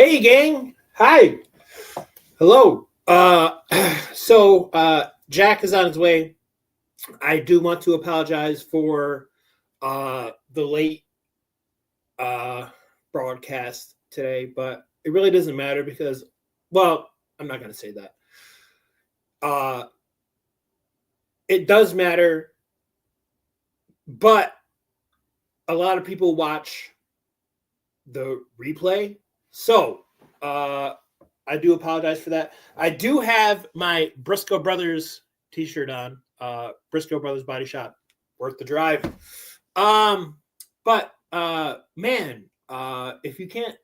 Hey, gang. Hi. Hello. Jack is on his way. I do want to apologize for the late broadcast today, but it really doesn't matter because, well, I'm not going to say that. It does matter, but a lot of people watch the replay. So, I do apologize for that. I do have my Briscoe Brothers t-shirt on. Briscoe Brothers Body Shop, worth the drive. But man, if you can't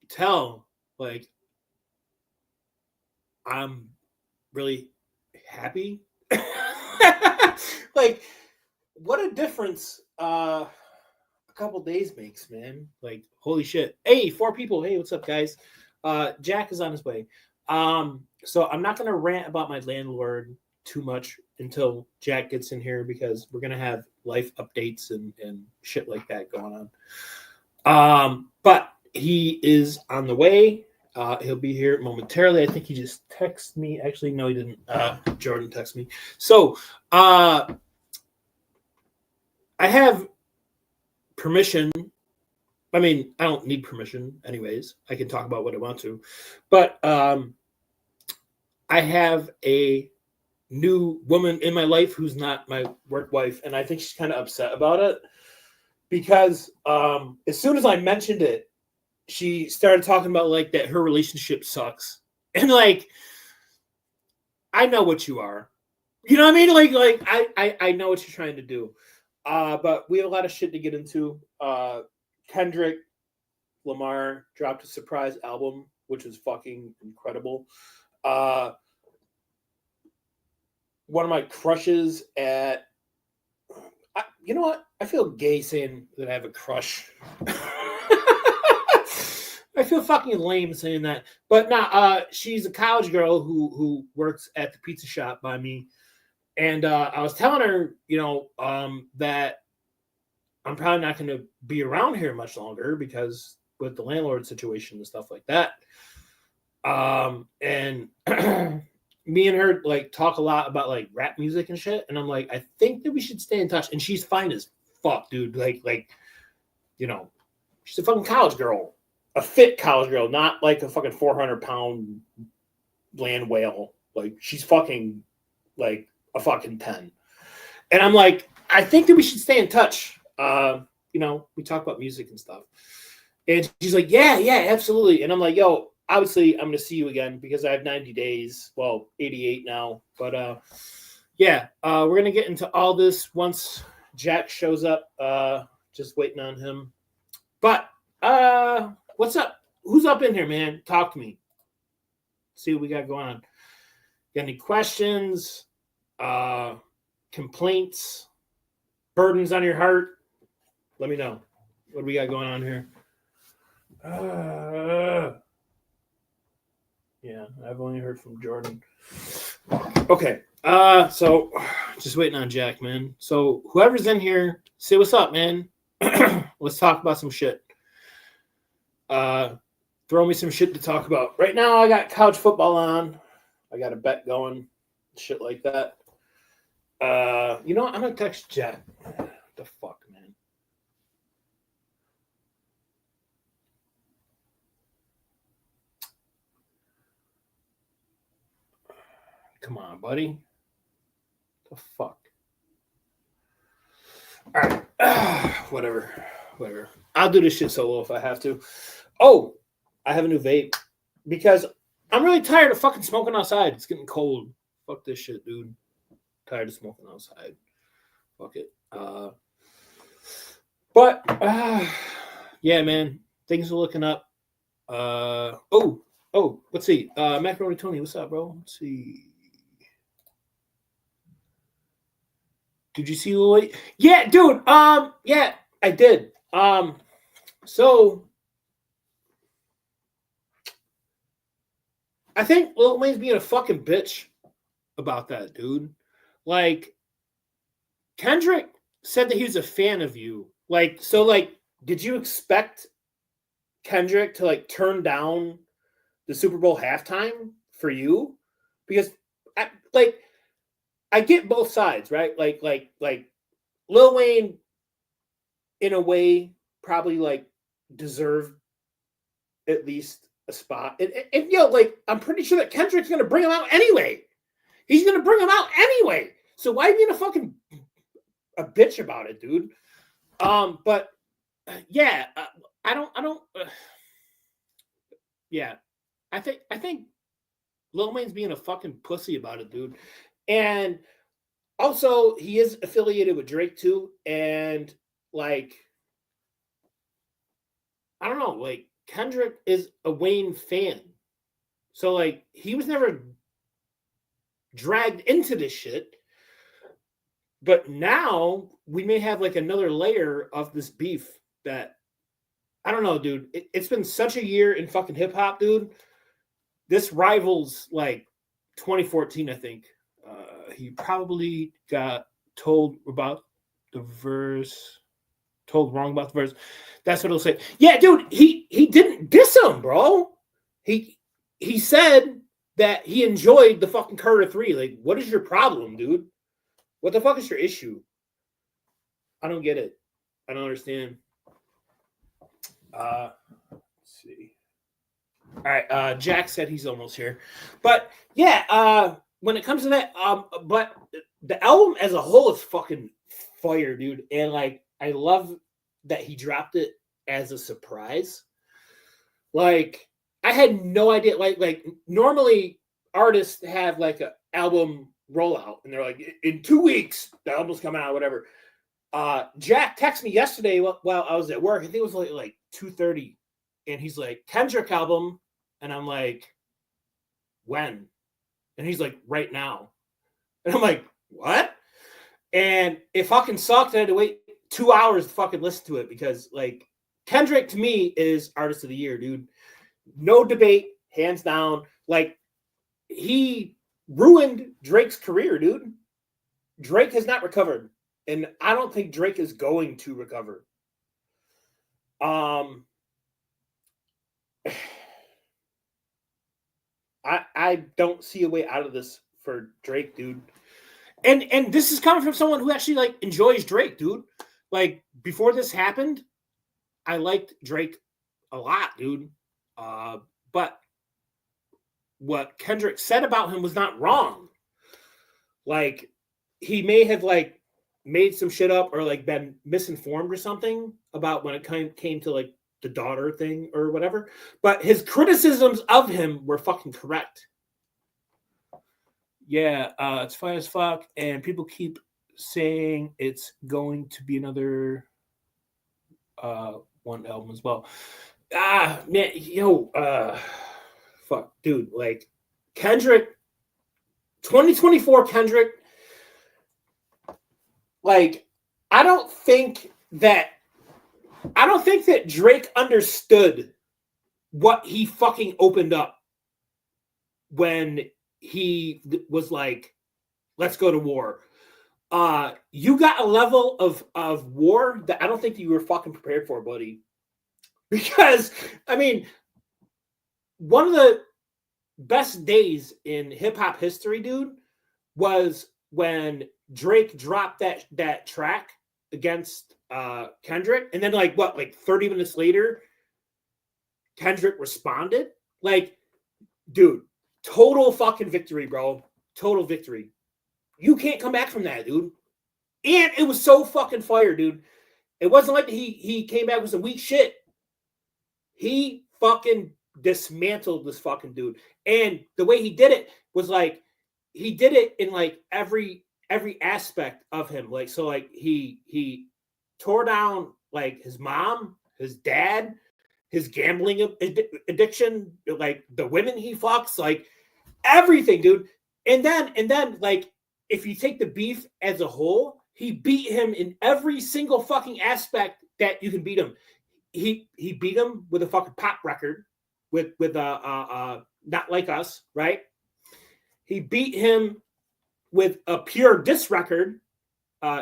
tell, like, I'm really happy. Like, what a difference a couple days makes, man. Like, holy shit. Hey, 4 people. Hey, what's up, guys? Jack is on his way. So I'm not gonna rant about my landlord too much until Jack gets in here because we're gonna have life updates and shit like that going on. But he is on the way. He'll be here momentarily. I think he just texted me. Actually, no, he didn't. Jordan texted me. So I have permission. I mean, I don't need permission anyways. I can talk about what I want to. But I have a new woman in my life who's not my work wife, and I think she's kind of upset about it because as soon as I mentioned it, she started talking about like that her relationship sucks. And like, I know what you are. You know what I mean? Like I know what you're trying to do. But we have a lot of shit to get into. Kendrick Lamar dropped a surprise album, which is fucking incredible. One of my crushes you know what? I feel gay saying that I have a crush. I feel fucking lame saying that. But nah, she's a college girl who works at the pizza shop by me. And I was telling her, that I'm probably not going to be around here much longer because with the landlord situation and stuff like that. And me and her like talk a lot about like rap music and shit. And I'm like, I think that we should stay in touch. And she's fine as fuck, dude. Like, she's a fucking college girl, a fit college girl, not like a fucking 400-pound land whale. Like she's fucking like a fucking 10. And I'm like, I think that we should stay in touch. We talk about music and stuff. And she's like, yeah, absolutely. And I'm like, yo, obviously I'm going to see you again because I have 90 days. Well, 88 now. But we're going to get into all this once Jack shows up. Just waiting on him. But what's up? Who's up in here, man? Talk to me. See what we got going on. Got any questions? Complaints? Burdens on your heart? Let me know. What do we got going on here? Yeah, I've only heard from Jordan. Okay. So just waiting on Jack, man. So whoever's in here, say what's up, man. Let's talk about some shit. Throw me some shit to talk about. Right now I got college football on. I got a bet going. Shit like that. I'm gonna text Jack. What the fuck, man? Come on, buddy. What the fuck? All right. Whatever. I'll do this shit solo if I have to. Oh, I have a new vape because I'm really tired of fucking smoking outside. It's getting cold. Fuck this shit, dude. Tired of smoking outside. Fuck it. Yeah, man. Things are looking up. Let's see. Macaroni Tony, what's up, bro? Let's see. Did you see Lil Wayne? Yeah, dude. Yeah, I did. So I think Lil Wayne's being a fucking bitch about that, dude. Like, Kendrick said that he was a fan of you. Like, did you expect Kendrick to like turn down the Super Bowl halftime for you, because I get both sides, right? Like Lil Wayne, in a way, probably like deserved at least a spot, and like I'm pretty sure that Kendrick's gonna bring him out anyway. He's gonna bring him out anyway. So why being a bitch about it, dude? But yeah, I don't. Yeah, I think Lil Wayne's being a fucking pussy about it, dude. And also, he is affiliated with Drake too, and like, I don't know, like Kendrick is a Wayne fan, so like he was never dragged into this shit. But now we may have like another layer of this beef that I don't know, dude. It's been such a year in fucking hip hop, dude. This rivals like 2014, I think. He probably got told about the verse, told wrong about the verse. That's what he'll say. Yeah, dude, he didn't diss him, bro. He said that he enjoyed the fucking Carter 3. Like, what is your problem, dude? What the fuck is your issue? I don't get it. I don't understand. Let's see. All right, Jack said he's almost here. But yeah, when it comes to that, but the album as a whole is fucking fire, dude. And like I love that he dropped it as a surprise. Like I had no idea. Like normally artists have like an album rollout, and they're like, in 2 weeks the album's coming out, whatever. Jack texted me yesterday while I was at work. I think it was like 2:30, and he's like, Kendrick album, and I'm like, when? And he's like, right now. And I'm like, what? And it fucking sucked. I had to wait 2 hours to fucking listen to it because like Kendrick to me is artist of the year, dude. No debate, hands down. Like he ruined Drake's career, dude. Drake has not recovered, and I don't think Drake is going to recover. I don't see a way out of this for Drake, dude. And this is coming from someone who actually like enjoys Drake, dude. Like before this happened, I liked Drake a lot, dude. But what Kendrick said about him was not wrong. Like he may have like made some shit up or like been misinformed or something about when it came to like the daughter thing or whatever. But his criticisms of him were fucking correct. Yeah, it's fine as fuck, and people keep saying it's going to be another one album as well. Man, fuck, dude, like Kendrick, 2024 Kendrick, like I don't think that Drake understood what he fucking opened up when he was like, let's go to war. You got a level of war that I don't think you were fucking prepared for, buddy. Because, I mean, one of the best days in hip-hop history, dude, was when Drake dropped that track against Kendrick. And then, like, 30 minutes later, Kendrick responded. Like, dude, total fucking victory, bro. Total victory. You can't come back from that, dude. And it was so fucking fire, dude. It wasn't like he came back with some weak shit. He fucking dismantled this fucking dude. And the way he did it was like, he did it in like every aspect of him. Like, so like he tore down like his mom, his dad, his gambling addiction, like the women he fucks, like everything, dude. And then like if you take the beef as a whole, he beat him in every single fucking aspect that you can beat him. He beat him with a fucking pop record with Not Like Us, right? He beat him with a pure diss record.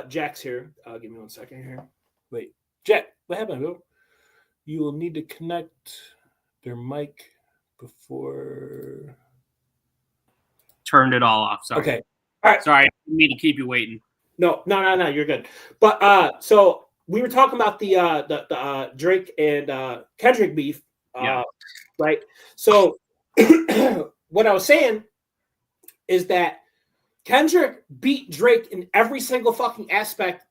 Jack's here. Give me 1 second here. Wait, Jack, what happened, bro? You will need to connect their mic before. Turned it all off. Sorry. Okay. All right. Sorry, I didn't mean to keep you waiting. No, you're good. But so we were talking about the Drake and Kendrick beef. Yeah. Right. So what I was saying is that Kendrick beat Drake in every single fucking aspect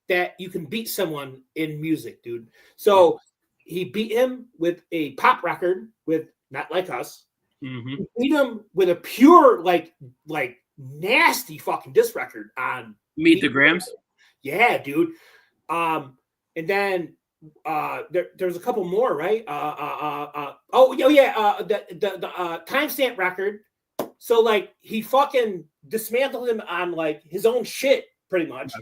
that you can beat someone in music, dude. So he beat him with a pop record with Not Like Us. Mm-hmm. He beat him with a pure like nasty fucking diss record on Meet the Grams. Yeah, dude. And then there's a couple more, right? The timestamp record. So like he fucking dismantled him on like his own shit, pretty much.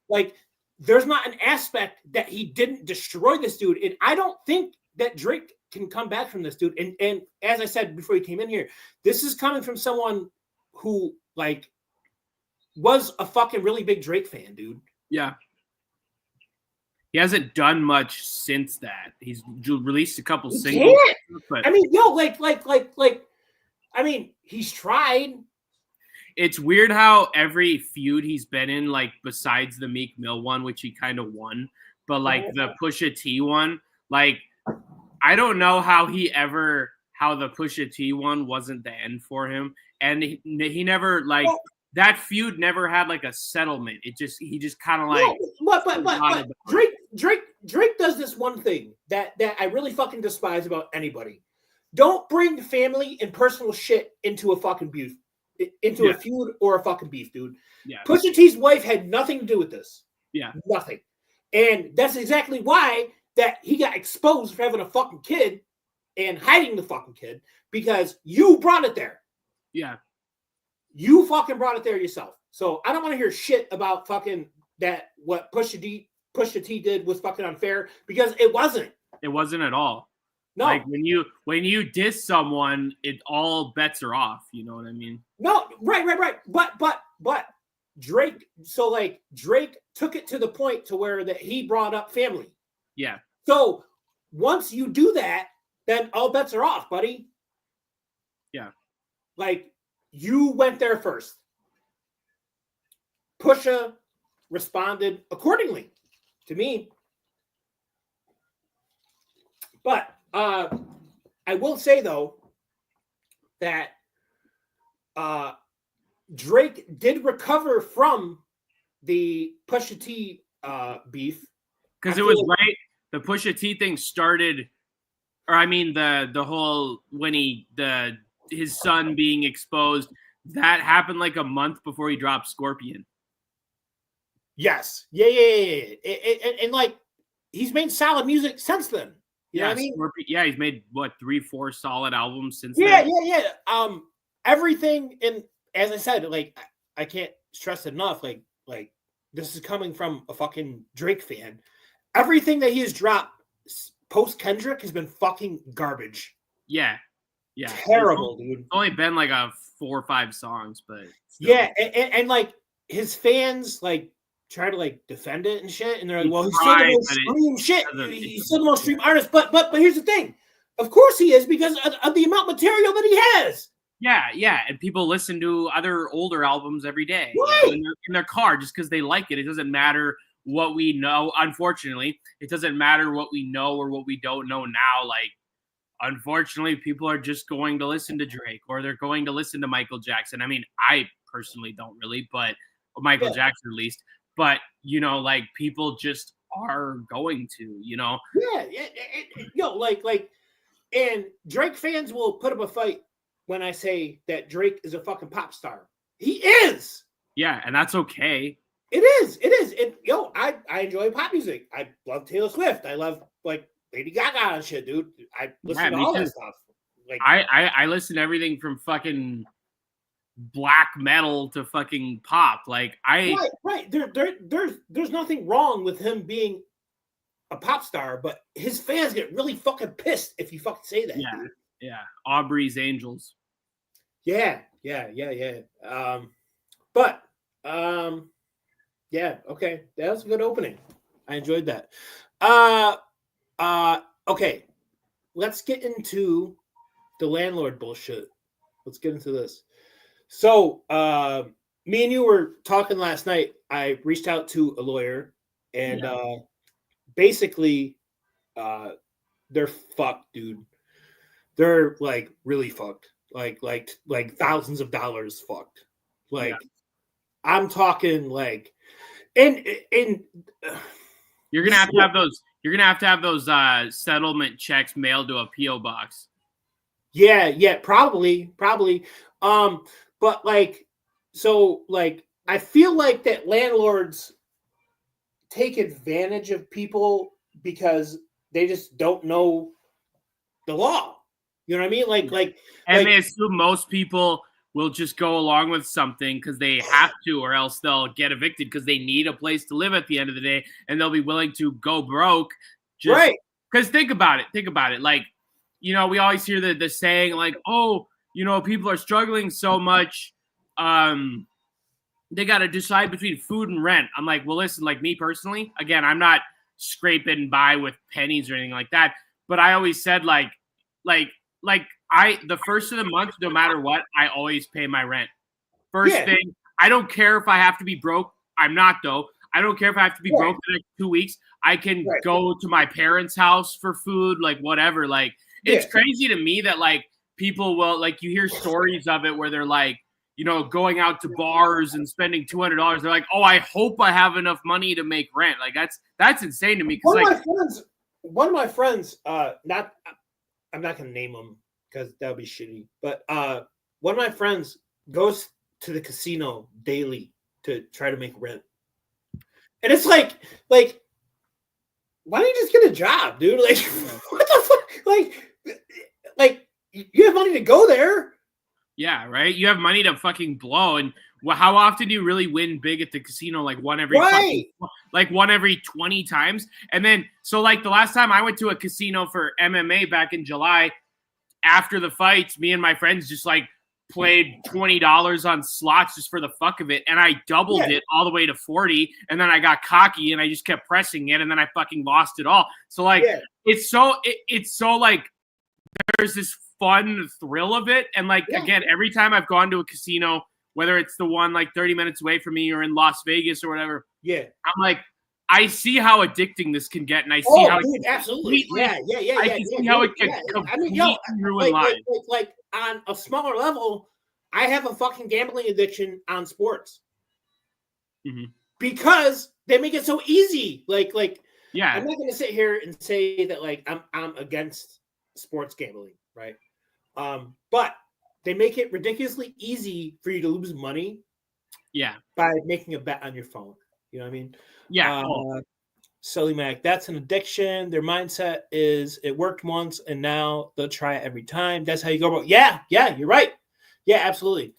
Like there's not an aspect that he didn't destroy this dude, and I don't think that Drake can come back from this, dude. And as I said before he came in here, this is coming from someone who like was a fucking really big Drake fan, dude. Yeah. He hasn't done much since that. He's released a couple singles. But I mean, I mean, he's tried. It's weird how every feud he's been in, like besides the Meek Mill one, which he kind of won, but like the Pusha T one, like I don't know how the Pusha T one wasn't the end for him, and he never like. That feud never had like a settlement. He just kind of like. But Drake does this one thing that I really fucking despise about anybody. Don't bring family and personal shit into a fucking beef, into a feud or a fucking beef, dude. Yeah. Pusha T's wife had nothing to do with this. Yeah. Nothing. And that's exactly why that he got exposed for having a fucking kid and hiding the fucking kid, because you brought it there. Yeah. You fucking brought it there yourself. So I don't want to hear shit about fucking that what Pusha T did was fucking unfair, because it wasn't. It wasn't at all. No. Like when you diss someone, it all bets are off. You know what I mean? No, right. But Drake, so like Drake took it to the point to where that he brought up family. Yeah. So once you do that, then all bets are off, buddy. Yeah. Like you went there first. Pusha responded accordingly to me. But I will say though that Drake did recover from the Pusha T beef, because it was right. The Pusha T thing started, or I mean the whole when his son being exposed, that happened like a month before he dropped Scorpion. Yes, yeah. And like he's made solid music since then. You know what I mean? Yeah, he's made what 3-4 solid albums since. Yeah. Everything, and as I said, like I can't stress it enough. Like this is coming from a fucking Drake fan. Everything that he has dropped post Kendrick has been fucking garbage. Yeah. Terrible, dude. It's only been like 4 or 5 songs, but still. Yeah, and like his fans like try to like defend it and shit, and they're like, well, he's still the most stream shit. He's still the most stream artist. But here's the thing. Of course he is, because of the amount of material that he has. Yeah, and people listen to other older albums every day, right? In their car just because they like it. It doesn't matter what we know. Unfortunately, it doesn't matter what we know or what we don't know now. Like, unfortunately, people are just going to listen to Drake, or they're going to listen to Michael Jackson. I mean, I personally don't really, but Michael Jackson at least. But, you know, like people just are going to, you know. Yeah. And Drake fans will put up a fight when I say that Drake is a fucking pop star. He is. Yeah, and that's okay. It is. And I enjoy pop music. I love Taylor Swift. I love like Lady Gaga and shit, dude. I listen to all that stuff. Like I listen to everything from fucking black metal to fucking pop. Like right. There's nothing wrong with him being a pop star, but his fans get really fucking pissed if you fucking say that. Dude. Yeah. Aubrey's Angels. Yeah. Yeah, okay. That was a good opening. I enjoyed that. Okay. Let's get into the landlord bullshit. Let's get into this. So, me and you were talking last night. I reached out to a lawyer, and basically, they're fucked, dude. They're like really fucked. Like thousands of dollars fucked. Like I'm talking like, and you're gonna have to have those. You're gonna have to have those settlement checks mailed to a PO box. Yeah, probably. But like, so like, I feel like that landlords take advantage of people because they just don't know the law. You know what I mean? And they assume most people will just go along with something because they have to, or else they'll get evicted because they need a place to live at the end of the day, and they'll be willing to go broke. Just because think about it. Like, you know, we always hear the saying like, oh, you know, people are struggling so much. They got to decide between food and rent. I'm like, well, listen, like me personally, again, I'm not scraping by with pennies or anything like that. But I always said like the first of the month, no matter what, I always pay my rent. First thing, I don't care if I have to be broke. I'm not though. I don't care if I have to be broke the next 2 weeks. I can go to my parents' house for food, like whatever. Like it's crazy to me that like people will like you hear stories of it where they're like, you know, going out to bars and spending $200. They're like, oh, I hope I have enough money to make rent. Like that's insane to me. One of my friends, I'm not gonna name him because that would be shitty. But one of my friends goes to the casino daily to try to make rent, and it's like, why don't you just get a job, dude? Like, what the fuck? Like you have money to go there. Yeah, right. You have money to fucking blow, and how often do you really win big at the casino? Like one every 20 times. And then, so like the last time I went to a casino for MMA back in July, after the fights, me and my friends just like played $20 on slots just for the fuck of it, and I doubled it all the way to 40, and then I got cocky and I just kept pressing it, and then I fucking lost it all. So like it's so like there's this fun thrill of it, and like again, every time I've gone to a casino, whether it's the one like 30 minutes away from me or in Las Vegas or whatever, I'm like, I see how addicting this can get, and I see how absolutely, I can see how it can completely ruin lives. Like on a smaller level, I have a fucking gambling addiction on sports because they make it so easy. Like, I'm not going to sit here and say that like I'm against sports gambling, right? But they make it ridiculously easy for you to lose money. By making a bet on your phone. You know what I mean? Silly Mac, that's an addiction. Their mindset is it worked once and now they'll try it every time. That's how you go about. Yeah, you're right. Yeah, absolutely.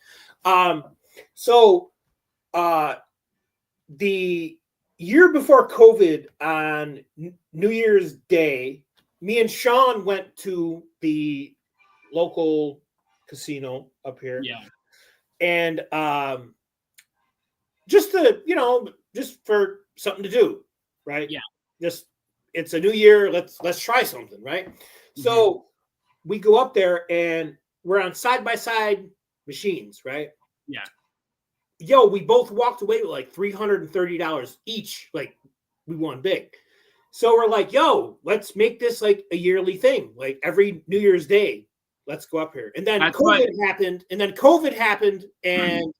So the year before COVID on New Year's Day, me and Sean went to the local casino up here. And just to, just for something to do, right? Just it's a new year, let's try something, right? So we go up there and we're on side-by-side machines, right? Yo, we both walked away with like $330 each. Like we won big. So we're like, yo, let's make this like a yearly thing. Like every New Year's Day, let's go up here. And then COVID happened, and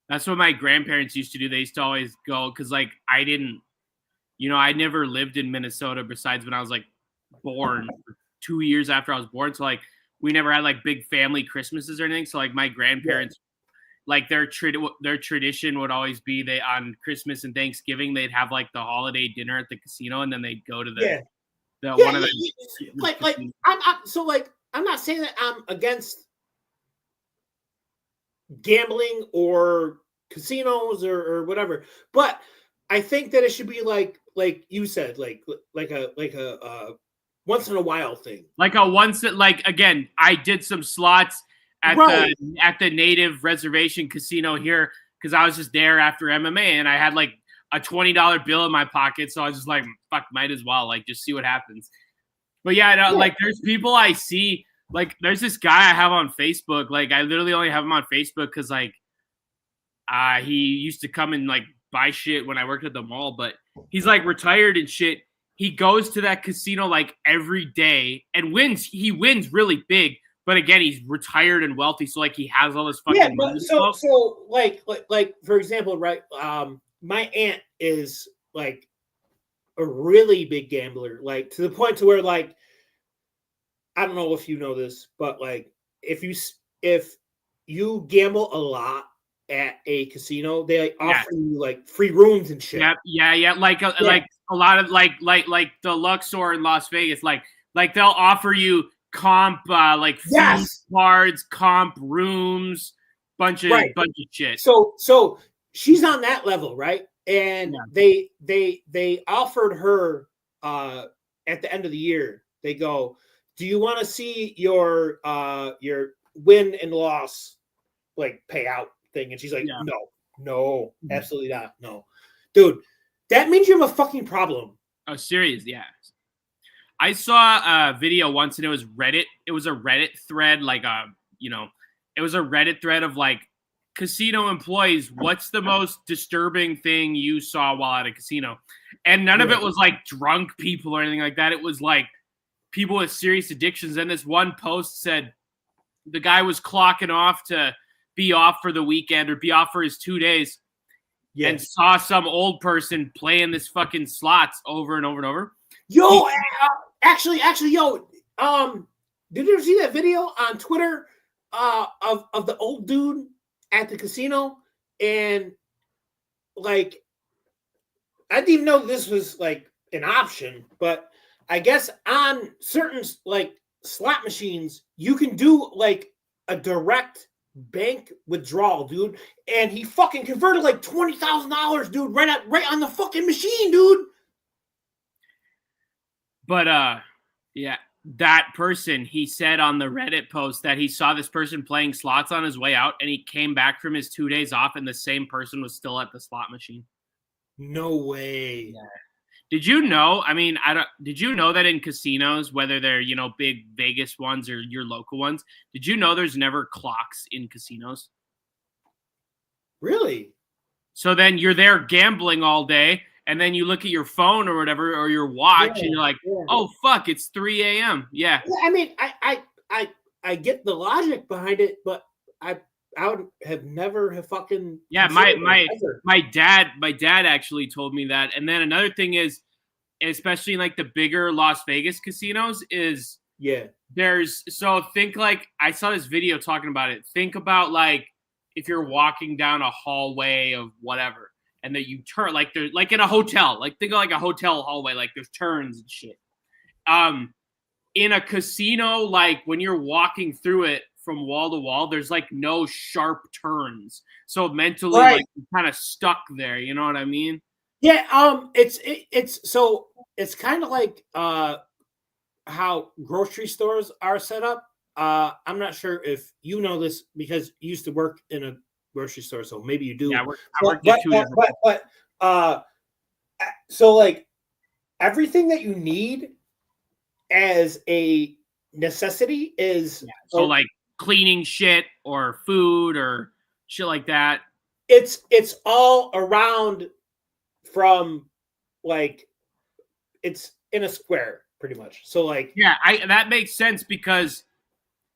that's what my grandparents used to do. They used to always go because like I didn't, I never lived in Minnesota besides when I was like born 2 years after I was born. So like we never had like big family Christmases or anything. So like my grandparents, like their tradition would always be they on Christmas and Thanksgiving they'd have like the holiday dinner at the casino, and then they'd go to one of the I'm not saying that I'm against gambling or casinos or whatever, but I think that it should be like you said, like a once in a while thing. Again, I did some slots at the native reservation casino here because I was just there after MMA, and I had like a $20 bill in my pocket, so I was just like, fuck, might as well like just see what happens. But yeah, no, Yeah. like there's people I see, like there's this guy I have on Facebook. Like I literally only have him on Facebook because like he used to come and like buy shit when I worked at the mall, but he's like retired and shit. He goes to that casino like every day and wins. He wins really big. But again, he's retired and wealthy, so like he has all this fucking Yeah, but money. so like for example, right? My aunt is like a really big gambler, like to the point to where like I don't know if you know this, but like if you gamble a lot at a casino, they like, offer you like free rooms and shit. Yeah. Like a lot of like the Luxor in Las Vegas, like they'll offer you comp like food cards, comp rooms, bunch of shit. So she's on that level, right? And they offered her at the end of the year. They go, "Do you want to see your win and loss like payout thing?" And she's like, "No, absolutely not. No, dude, that means you have a fucking problem." Oh, serious? Yeah. I saw a video once, and it was Reddit. It was a Reddit thread, like it was a Reddit thread of like casino employees. What's the most disturbing thing you saw while at a casino? And none of it was like drunk people or anything like that. It was like people with serious addictions. And this one post said the guy was clocking off to be off for the weekend or be off for his 2 days, and saw some old person playing this fucking slots over and over and over. Yo, actually, yo, did you ever see that video on Twitter of the old dude at the casino? And like, I didn't even know this was like an option, but I guess on certain like slot machines, you can do like a direct bank withdrawal, dude. And he fucking converted like $20,000, dude, right on the fucking machine, dude. But yeah, that person, he said on the Reddit post that he saw this person playing slots on his way out, and he came back from his 2 days off, and the same person was still at the slot machine. No way. Yeah. Did you know? I mean, did you know that in casinos, whether they're big Vegas ones or your local ones, did you know there's never clocks in casinos? Really? So then you're there gambling all day. And then you look at your phone or whatever, or your watch, and you're like, "Oh fuck, it's 3 a.m." Yeah. I mean, I get the logic behind it, but I would have never have fucking my dad actually told me that. And then another thing is, especially in like the bigger Las Vegas casinos, is think like I saw this video talking about it. Think about like if you're walking down a hallway of whatever. And that you turn like there's like in a hotel, like think of like a hotel hallway, like there's turns and shit. In a casino, like when you're walking through it from wall to wall, there's like no sharp turns. So mentally, like you're kind of stuck there. You know what I mean? Yeah. It's kind of like how grocery stores are set up. I'm not sure if you know this because you used to work in a grocery store, so maybe you do. Yeah, I worked at 2 different. So like everything that you need as a necessity is so like cleaning shit or food or shit like that. It's all around from like it's in a square pretty much. So like that makes sense because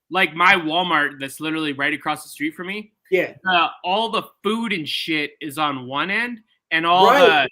like my Walmart that's literally right across the street from me. Yeah. All the food and shit is on one end, and all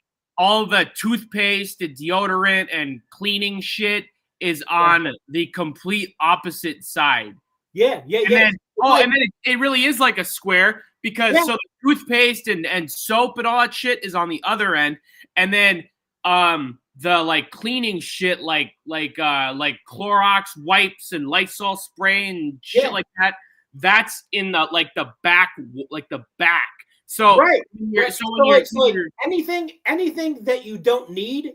the toothpaste and deodorant and cleaning shit is on the complete opposite side. Yeah. And then it really is like a square because so the toothpaste and soap and all that shit is on the other end, and then the like cleaning shit like Clorox wipes and Lysol spray and shit like that. That's in the back. So anything that you don't need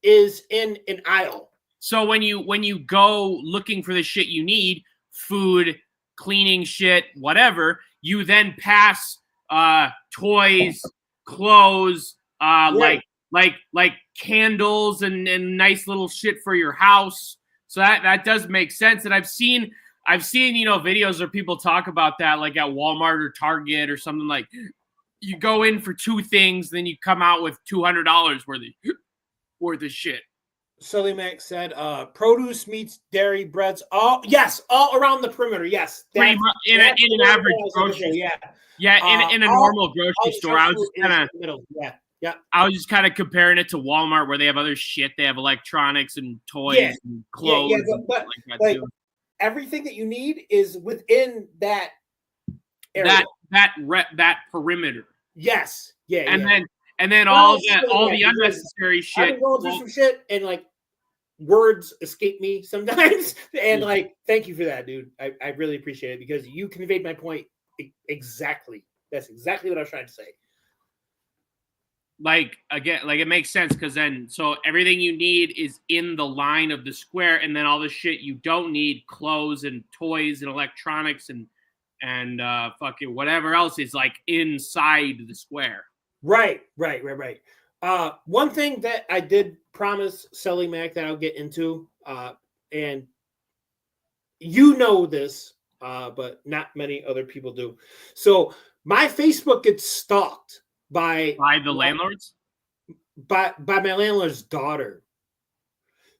is in an aisle. So when you go looking for the shit you need, food, cleaning shit, whatever, you then pass toys, clothes, like candles and nice little shit for your house. So that does make sense. And I've seen videos where people talk about that, like at Walmart or Target or something. Like you go in for 2 things, then you come out with $200 worth of shit. Sully Mac said, produce, meats, dairy, breads, all around the perimeter. Yes. Pretty much in an average grocery store. Yeah, in a normal grocery store. I was just kind of I was just kind of comparing it to Walmart, where they have other shit. They have electronics and toys and clothes. But like everything that you need is within that area. That perimeter. Yes. Yeah. And then all the unnecessary shit. I've been going through some shit and like words escape me sometimes. And like, thank you for that, dude. I really appreciate it because you conveyed my point exactly. That's exactly what I was trying to say. Like, again, like it makes sense because then so everything you need is in the line of the square, and then all the shit you don't need, clothes and toys and electronics and fucking whatever else is like inside the square. Right. One thing that I did promise Sully Mac that I'll get into, and you know this, but not many other people do. So my Facebook gets stalked by the landlords, by my landlord's daughter.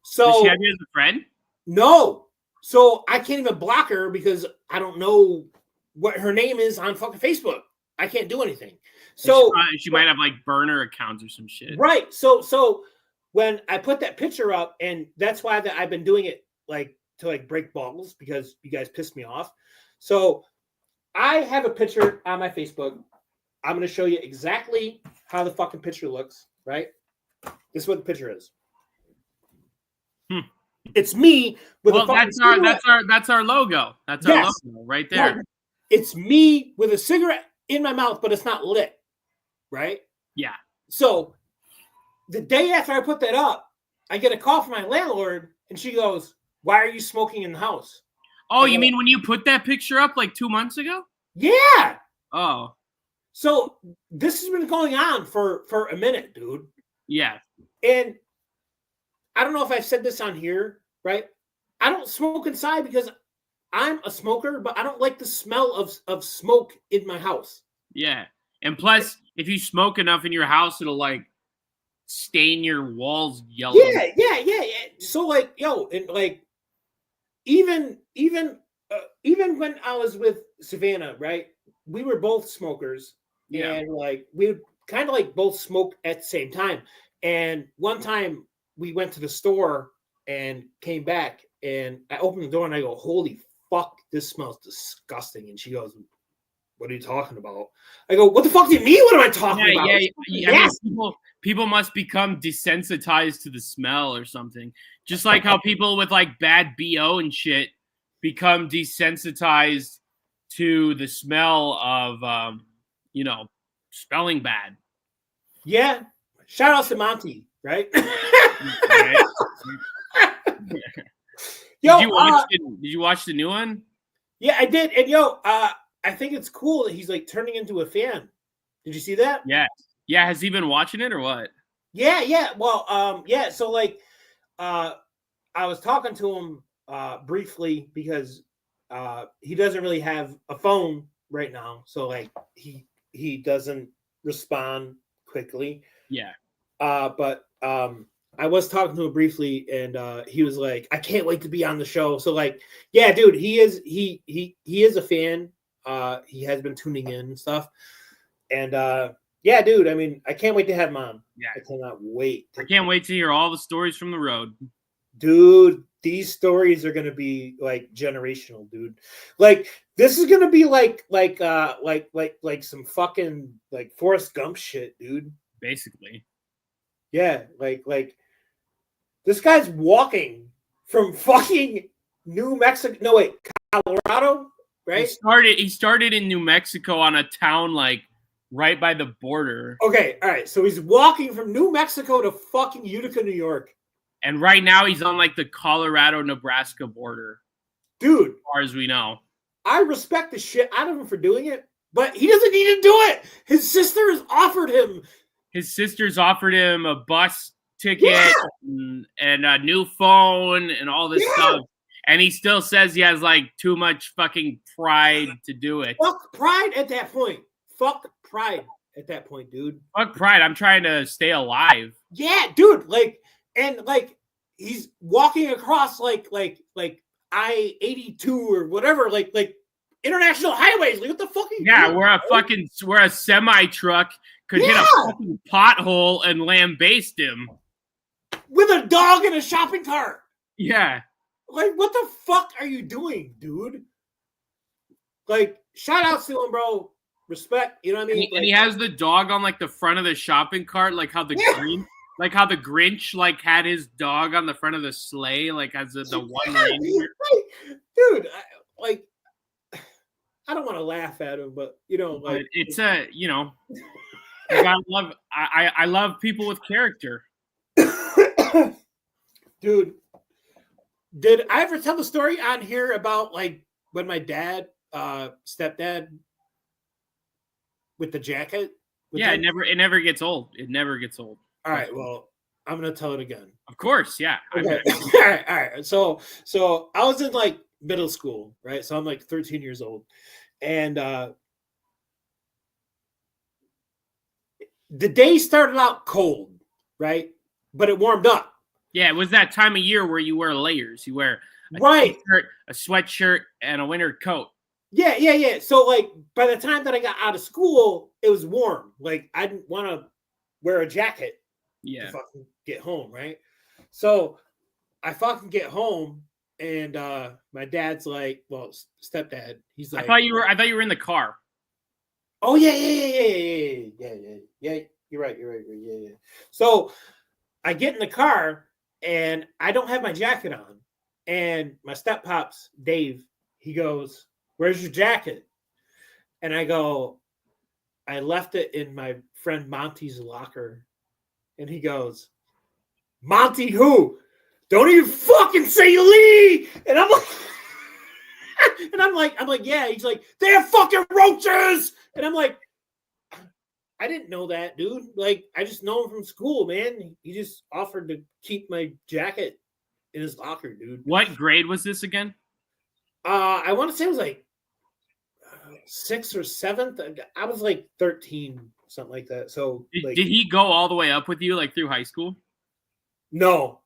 So does she have you as a friend? No. So I can't even block her because I don't know what her name is on fucking Facebook. I can't do anything. So she might have like burner accounts or some shit. Right. So when I put that picture up, and that's why I've been doing it like to like break balls because you guys pissed me off. So I have a picture on my Facebook. I'm going to show you exactly how the fucking picture looks, right? This is what the picture is. It's me with a fucking that's our logo. That's our logo right there. No, it's me with a cigarette in my mouth, but it's not lit, right? Yeah. So the day after I put that up, I get a call from my landlord, and she goes, "Why are you smoking in the house?" Oh, you mean when you put that picture up like 2 months ago? Yeah. Oh. So this has been going on for a minute, dude. Yeah. And I don't know if I've said this on here, right? I don't smoke inside because I'm a smoker, but I don't like the smell of smoke in my house. Yeah. And plus, if you smoke enough in your house, it'll like stain your walls yellow. Yeah. So like, and like even when I was with Savannah, right? We were both smokers. Yeah. And like we would kind of like both smoke at the same time. And one time we went to the store and came back, and I opened the door and I go, "Holy fuck, this smells disgusting." And she goes, "What are you talking about?" I go, "What the fuck do you mean? What am I talking about?" I mean, people must become desensitized to the smell or something. Just like how people with like bad BO and shit become desensitized to the smell of smelling bad. Yeah. Shout out to Monty, right? Did you watch the new one? Yeah, I did. And I think it's cool that he's like turning into a fan. Did you see that? Yeah. Yeah. Has he been watching it or what? Yeah. Well, so like I was talking to him briefly because he doesn't really have a phone right now. So like he doesn't respond quickly. Yeah. But I was talking to him briefly, and he was like, "I can't wait to be on the show." So like, yeah, dude, he is a fan. He has been tuning in and stuff. And yeah, dude, I mean, I can't wait to have him on. Yeah. I cannot wait. I can't wait to hear all the stories from the road. Dude, these stories are gonna be like generational, dude. Like this is gonna be like some fucking like Forrest Gump shit, dude. Basically. Yeah, like this guy's walking from fucking New Mexico. No, wait, Colorado, right? He started in New Mexico on a town like right by the border. Okay, all right. So he's walking from New Mexico to fucking Utica, New York. And right now he's on like the Colorado-Nebraska border. Dude. As far as we know. I respect the shit out of him for doing it, but he doesn't need to do it. His sister has offered him. His sister's offered him a bus ticket and a new phone and all this stuff. And he still says he has like too much fucking pride to do it. Fuck pride at that point. Fuck pride at that point, dude. Fuck pride. I'm trying to stay alive. Yeah, dude. Like, and like he's walking across like I-82 or whatever, like international highways. Like, what the fuck are you doing? Where a semi truck could hit a fucking pothole and lambaste him with a dog in a shopping cart. Yeah. Like, what the fuck are you doing, dude? Like, shout out to him, bro. Respect, you know what I mean? And he has the dog on like the front of the shopping cart, like how the Grinch like had his dog on the front of the sleigh, like as the one reindeer. Dude, I don't want to laugh at him, but you know, like but it's you know, I love people with character. Dude, did I ever tell the story on here about like when my dad, stepdad, with the jacket? It never gets old. It never gets old. All right, well, I'm gonna tell it again. Of course, yeah. Okay. all right. So I was in like middle school, right? So I'm like 13 years old, and the day started out cold, right? But it warmed up. Yeah, it was that time of year where you wear layers. You wear a t-shirt, a sweatshirt, and a winter coat. Yeah. So like by the time that I got out of school, it was warm. Like I didn't want to wear a jacket to fucking get home, right? So I fucking get home and my dad's like, well, stepdad, he's like, I thought you were in the car. Oh yeah. You're right. Yeah. So I get in the car and I don't have my jacket on. And my step pops, Dave, he goes, "Where's your jacket?" And I go, "I left it in my friend Monty's locker." And he goes, "Monty who? Don't even fucking say Lee!" And I'm like, I'm like, yeah. He's like, "They have fucking roaches!" And I'm like, I didn't know that, dude. Like, I just know him from school, man. He just offered to keep my jacket in his locker, dude. What grade was this again? I want to say it was like 6th or 7th. I was like 13, something like that. So did he go all the way up with you, like through high school? No.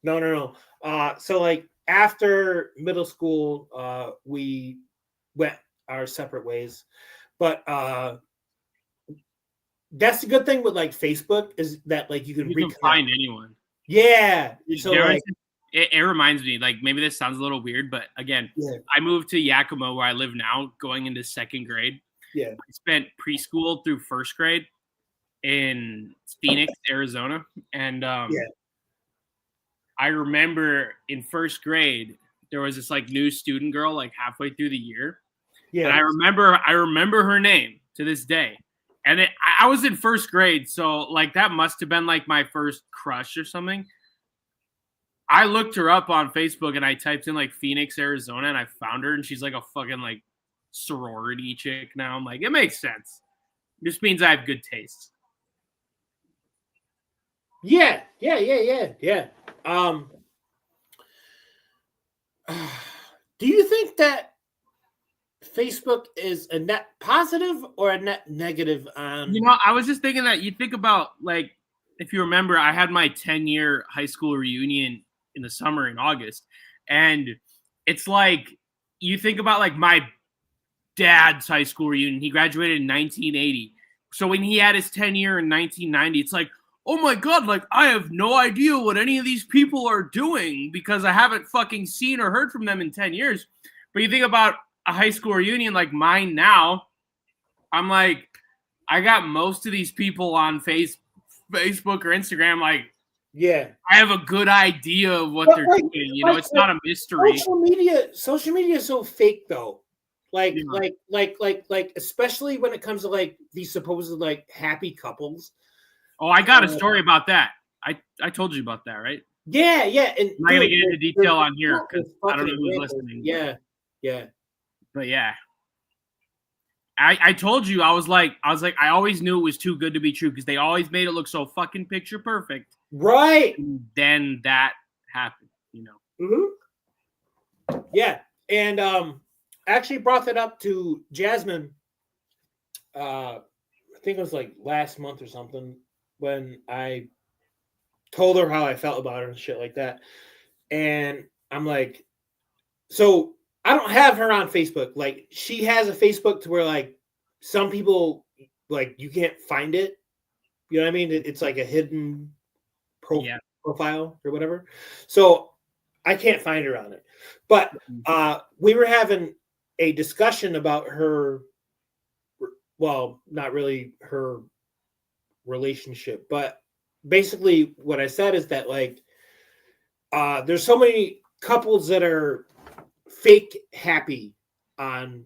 So like after middle school, we went our separate ways. But that's the good thing with like Facebook is that like you can find anyone. Yeah. So like, it reminds me, like maybe this sounds a little weird, but again, I moved to Yakima where I live now, going into 2nd grade. Yeah. I spent preschool through 1st grade in Phoenix, Arizona. And I remember in 1st grade, there was this like new student girl like halfway through the year. Yeah. And I remember her name to this day. And I was in 1st grade, so like that must have been like my first crush or something. I looked her up on Facebook and I typed in like Phoenix, Arizona, and I found her, and she's like a fucking like sorority chick now. I'm like, it makes sense. It just means I have good taste. Yeah. Do you think that Facebook is a net positive or a net negative on? You know, I was just thinking that you think about, like, if you remember, I had my 10-year high school reunion in the summer in August. And it's like, you think about like my dad's high school reunion. He graduated in 1980. So when he had his 10-year in 1990, it's like, oh my God, like I have no idea what any of these people are doing because I haven't fucking seen or heard from them in 10 years. But you think about a high school reunion like mine now, I'm like, I got most of these people on Facebook or Instagram. Like, yeah, I have a good idea of what they're doing. You know, it's not a mystery. Social media is so fake though. Like, especially when it comes to like these supposed like happy couples. Oh, I got a story about that. I told you about that, right? Yeah. And I'm not gonna get into detail on here because I don't know who's listening. Yeah. But yeah. I told you I was like I always knew it was too good to be true because they always made it look so fucking picture perfect. Right. And then that happened, Yeah. And I actually brought that up to Jasmine. I think it was like last month or something when I told her how I felt about her and shit like that. And I'm like, so I don't have her on Facebook. Like she has a Facebook to where like some people like you can't find it. You know what I mean? It's like a hidden Yeah. profile or whatever. So I can't find her on it. But we were having a discussion about her. Well, not really her relationship, but basically what I said is that like there's so many couples that are fake happy on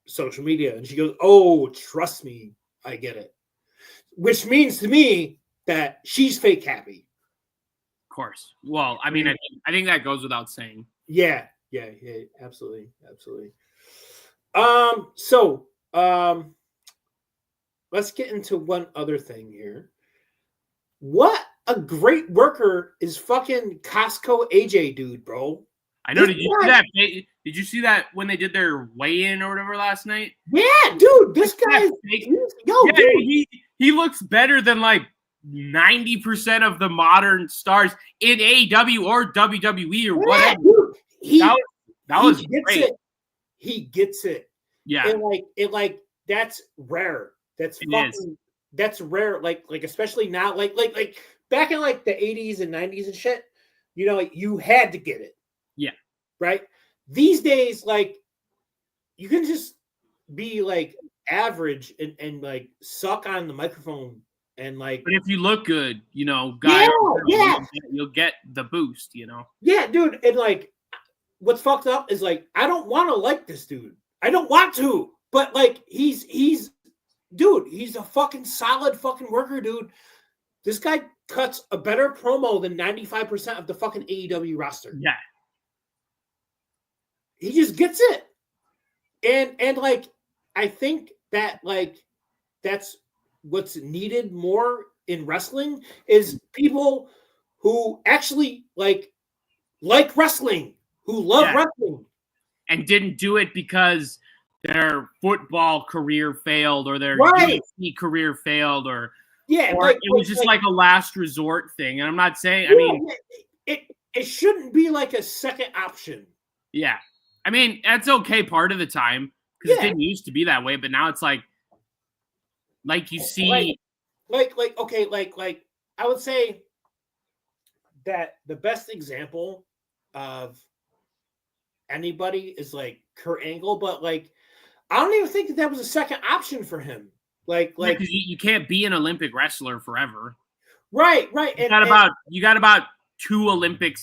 social media, and she goes, "Oh, trust me, I get it," which means to me that she's fake happy. Of course. Well, I mean, I think that goes without saying. Yeah, absolutely, absolutely. So let's get into one other thing here. What a great worker is fucking Costco AJ dude, bro. I know. Did you see that? Did you see that when they did their weigh-in or whatever last night? Yeah, dude, this guy. Dude. He looks better than like 90% of the modern stars in AEW or WWE or whatever. Dude, that was great. He gets it. Yeah. It that's rare. That's rare. Like especially now, like back in like the 80s and 90s and shit, you know, like, you had to get it. Yeah. Right? These days, like you can just be like average and like suck on the microphone and like. But if you look good, guy, you'll get the boost, Yeah, dude, and like what's fucked up is like I don't want to like this dude. I don't want to, but like he's dude, he's a fucking solid fucking worker, dude. This guy cuts a better promo than 95% of the fucking AEW roster. Yeah. He just gets it. And like I think that like that's what's needed more in wrestling is people who actually like wrestling, who love wrestling. And didn't do it because their football career failed or their UFC career failed or it was just like a last resort thing. And I'm not saying, I mean, it shouldn't be like a second option. Yeah. I mean, that's okay part of the time because it didn't used to be that way, but now it's like you see. Like I would say that the best example of anybody is like Kurt Angle, but like I don't even think that was a second option for him. Like because you can't be an Olympic wrestler forever. Right. You got about 2 Olympic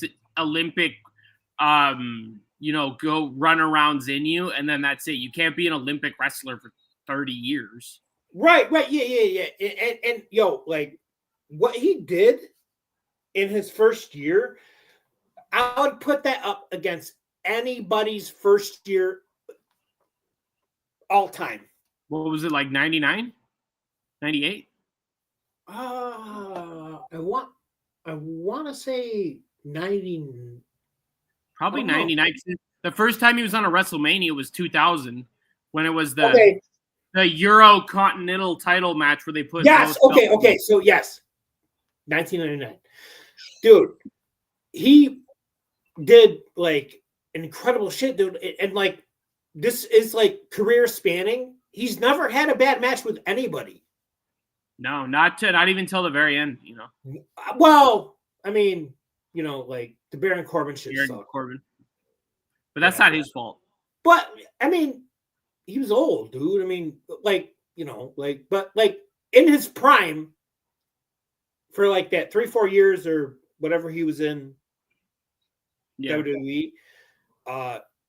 go run arounds in you, and then that's it. You can't be an Olympic wrestler for 30 years. Right. Yeah. And yo, like what he did in his first year, I would put that up against anybody's first year all time. What was it, like 99? 98? I want to say 90. Probably 99. The first time he was on a WrestleMania was 2000 when it was the Euro Continental title match where they put. Yes. Okay. So yes, 1999. Dude, he did like incredible shit, dude. And like this is like career spanning. He's never had a bad match with anybody. No, not even till the very end, Well, I mean, like the Baron Corbin shit sucked. But that's not his fault. But I mean, he was old, dude. I mean, but like in his prime for like that 3-4 years or whatever he was in WWE,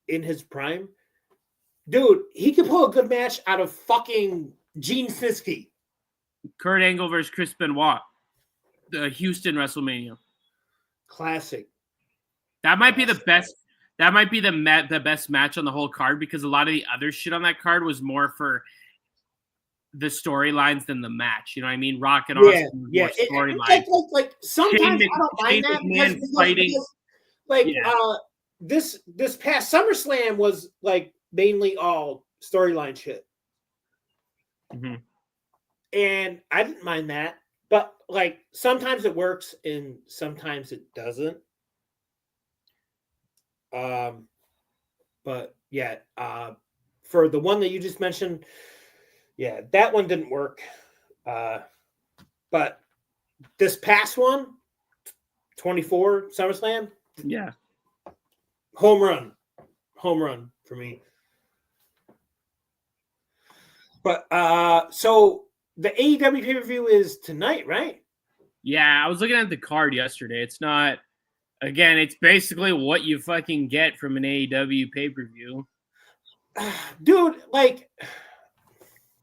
in his prime, dude, he could pull a good match out of fucking Gene Snitsky. Kurt Angle versus Chris Benoit, the Houston WrestleMania. Classic. That might be the best. That might be the best match on the whole card because a lot of the other shit on that card was more for the storylines than the match. You know what I mean? Rock and Yeah, Austin yeah. more storyline. Like sometimes I don't mind that because like this past SummerSlam was like mainly all storyline shit. Mm-hmm. And I didn't mind that. But like sometimes it works and sometimes it doesn't. But yeah, for the one that you just mentioned, yeah, that one didn't work. But this past one, 24 SummerSlam, yeah, home run for me. But so the AEW pay-per-view is tonight, right? Yeah, I was looking at the card yesterday. It's not. Again, it's basically what you fucking get from an AEW pay-per-view. Dude, like,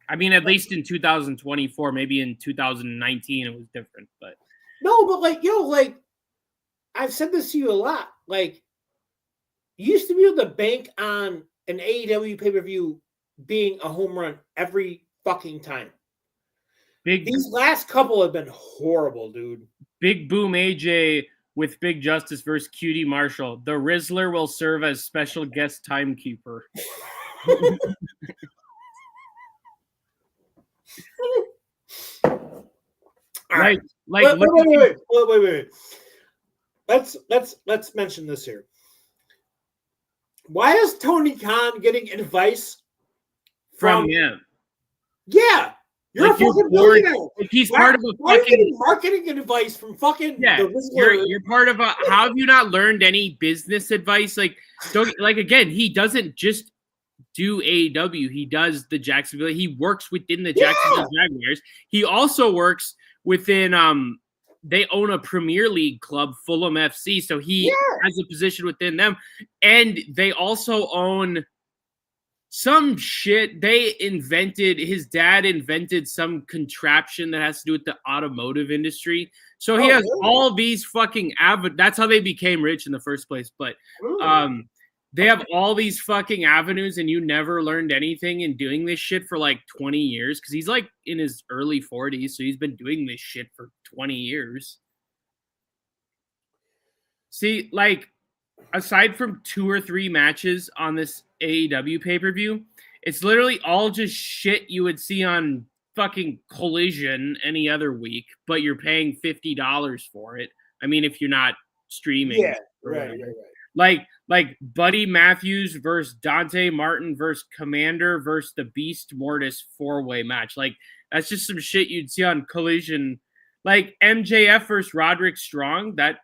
I mean, at least in 2024, maybe in 2019 it was different, but no, but like, like, I've said this to you a lot. Like, you used to be able to bank on an AEW pay-per-view being a home run every fucking time. These last couple have been horrible, dude. Big Boom AJ with Big Justice versus Cutie Marshall. The Rizzler will serve as special guest timekeeper. Wait. Let's mention this here. Why is Tony Khan getting advice from him? Yeah. You're like a fucking billionaire. He's part of a why fucking... Are you getting marketing advice from fucking... Yeah, you're part of a... How have you not learned any business advice? Like, again, he doesn't just do AEW. He does the Jacksonville. He works within the Jacksonville Jaguars. He also works within... They own a Premier League club, Fulham FC, so he has a position within them. And they also own... some shit his dad invented some contraption that has to do with the automotive industry. So he has all these fucking that's how they became rich in the first place. But they have all these fucking avenues and you never learned anything in doing this shit for like 20 years. Cause he's like in his early 40s. So he's been doing this shit for 20 years. See, like, aside from 2 or 3 matches on this AEW pay-per-view, it's literally all just shit you would see on fucking Collision any other week, but you're paying $50 for it. I mean, if you're not streaming. Yeah, right. Like Buddy Matthews versus Dante Martin versus Commander versus the Beast Mortis 4-way match. Like, that's just some shit you'd see on Collision. Like MJF versus Roderick Strong, that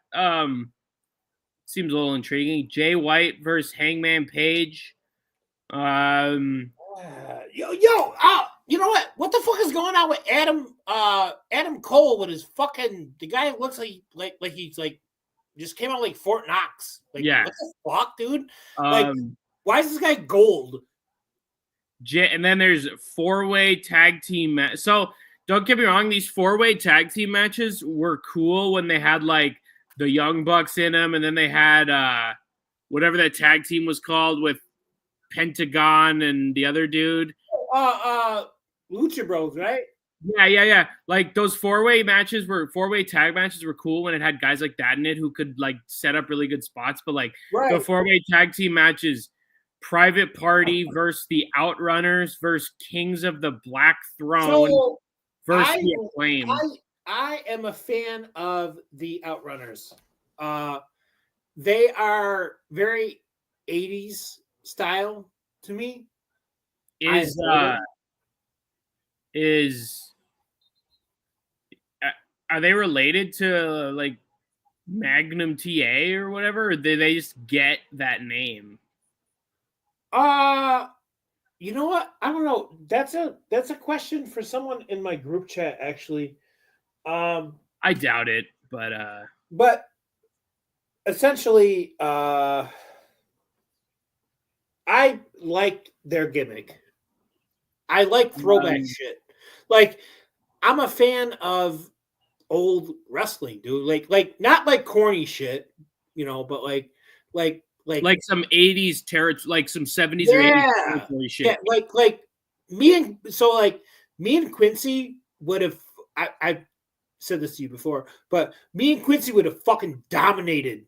seems a little intriguing. Jay White versus Hangman Page. You know what? What the fuck is going on with Adam Cole with his fucking... The guy looks like he's like just came out like Fort Knox. Like, what the fuck, dude? Like, why is this guy gold? And then there's 4-way tag team so don't get me wrong, these 4-way tag team matches were cool when they had like the Young Bucks in them, and then they had whatever that tag team was called with Pentagon and the other dude. Lucha Bros, right? Yeah. Like those 4-way tag matches were cool when it had guys like that in it who could like set up really good spots. But like the 4-way tag team matches, Private Party versus the Outrunners versus Kings of the Black Throne versus the Acclaim. I am a fan of the Outrunners. They are very 80s style to me. Are they related to like Magnum TA or whatever? Or did they just get that name? You know what? I don't know. That's a question for someone in my group chat, actually. I doubt it, but essentially, I like their gimmick. I like throwback shit. Like, I'm a fan of old wrestling, dude. Like not like corny shit, but like some 80s territory, like some 70s or 80s territory shit. Yeah, like me and so like me and Quincy would have. I said this to you before, but me and Quincy would have fucking dominated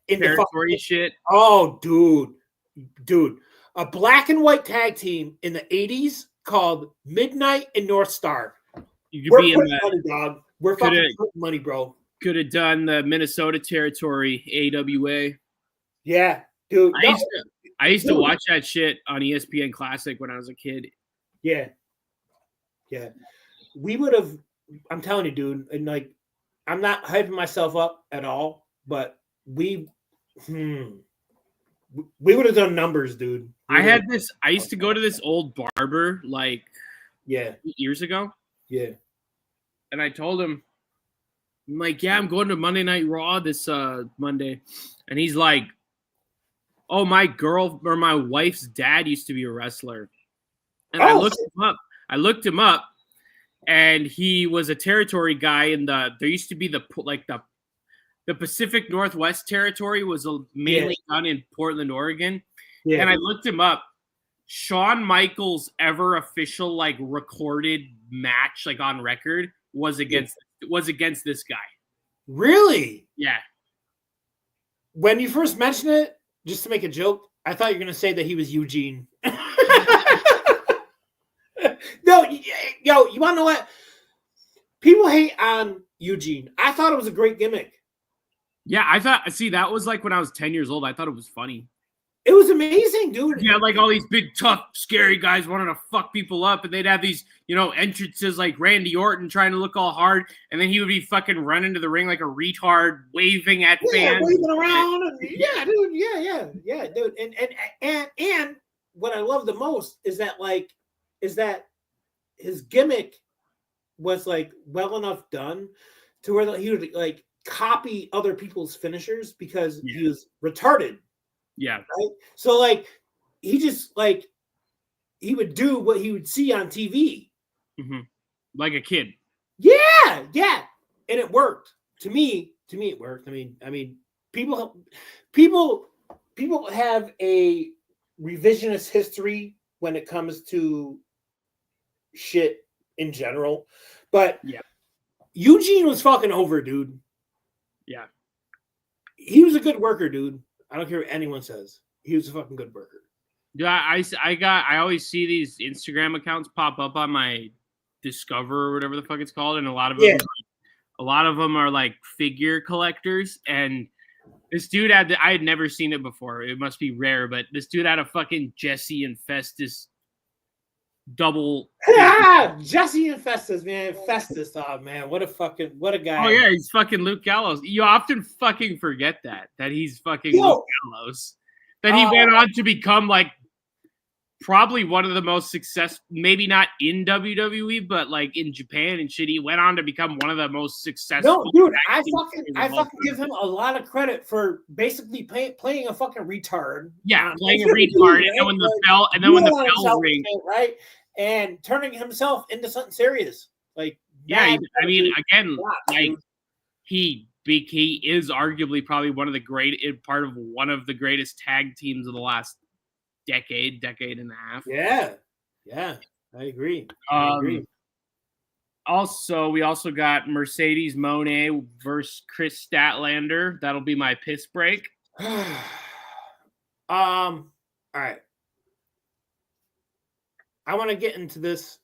in the Territory shit. Oh, dude, a black and white tag team in the '80s called Midnight and North Star. You could be in putting that. money, dog. We're fucking putting money, bro. Could have done the Minnesota territory, AWA. Yeah, dude. I used to watch that shit on ESPN Classic when I was a kid. Yeah. We would have. I'm telling you, dude. And like, I'm not hyping myself up at all, but we would have done numbers, dude. I used to go to this old barber like 8 years ago. Yeah. And I told him, I'm like, yeah, I'm going to Monday Night Raw this Monday. And he's like, oh, my wife's dad used to be a wrestler. And I looked him up, and he was a territory guy there used to be the Pacific Northwest territory was mainly done in Portland, Oregon. Yeah. And I looked him up. Shawn Michaels' ever official like recorded match like on record was against this guy. Really? Yeah. When you first mentioned it, just to make a joke, I thought you were gonna say that he was Eugene. No, yo, you wanna know what? People hate on Eugene. I thought it was a great gimmick. Yeah, that was like when I was 10 years old. I thought it was funny. It was amazing, dude. Yeah, like all these big, tough, scary guys wanting to fuck people up, and they'd have these, entrances like Randy Orton trying to look all hard, and then he would be fucking running to the ring like a retard, waving at fans, waving around. Yeah, dude. Yeah, dude. And what I love the most is that his gimmick was like well enough done to where he would like copy other people's finishers because he was retarded. Yeah. Right? So like he just like he would do what he would see on TV. Mm-hmm. Like a kid. Yeah. And it worked. To me it worked. I mean people have a revisionist history when it comes to shit in general. But Eugene was fucking over, dude. Yeah. He was a good worker, dude. I don't care what anyone says. He was a fucking good worker. Yeah, I always see these Instagram accounts pop up on my Discover or whatever the fuck it's called, and a lot of them are like figure collectors. And this dude I had never seen it before. It must be rare, but this dude had a fucking Jesse and Festus double. Jesse and Festus, man. Festus, oh man, what a guy. Oh yeah, he's fucking Luke Gallows. You often fucking forget that he's fucking Luke Gallows. That he went on to become like probably one of the most successful, maybe not in WWE, but like in Japan and shit. He went on to become one of the most successful. No, dude, I fucking give him a lot of credit for basically playing a fucking retard. Yeah, playing a retard, right? and when the bell rings, right, and turning himself into something serious. Like, yeah, he is arguably probably one of the greatest tag teams of the last decade and a half. Yeah, I agree. Also, we also got Mercedes Moné versus Chris Statlander. That'll be my piss break. All right. I want to get into this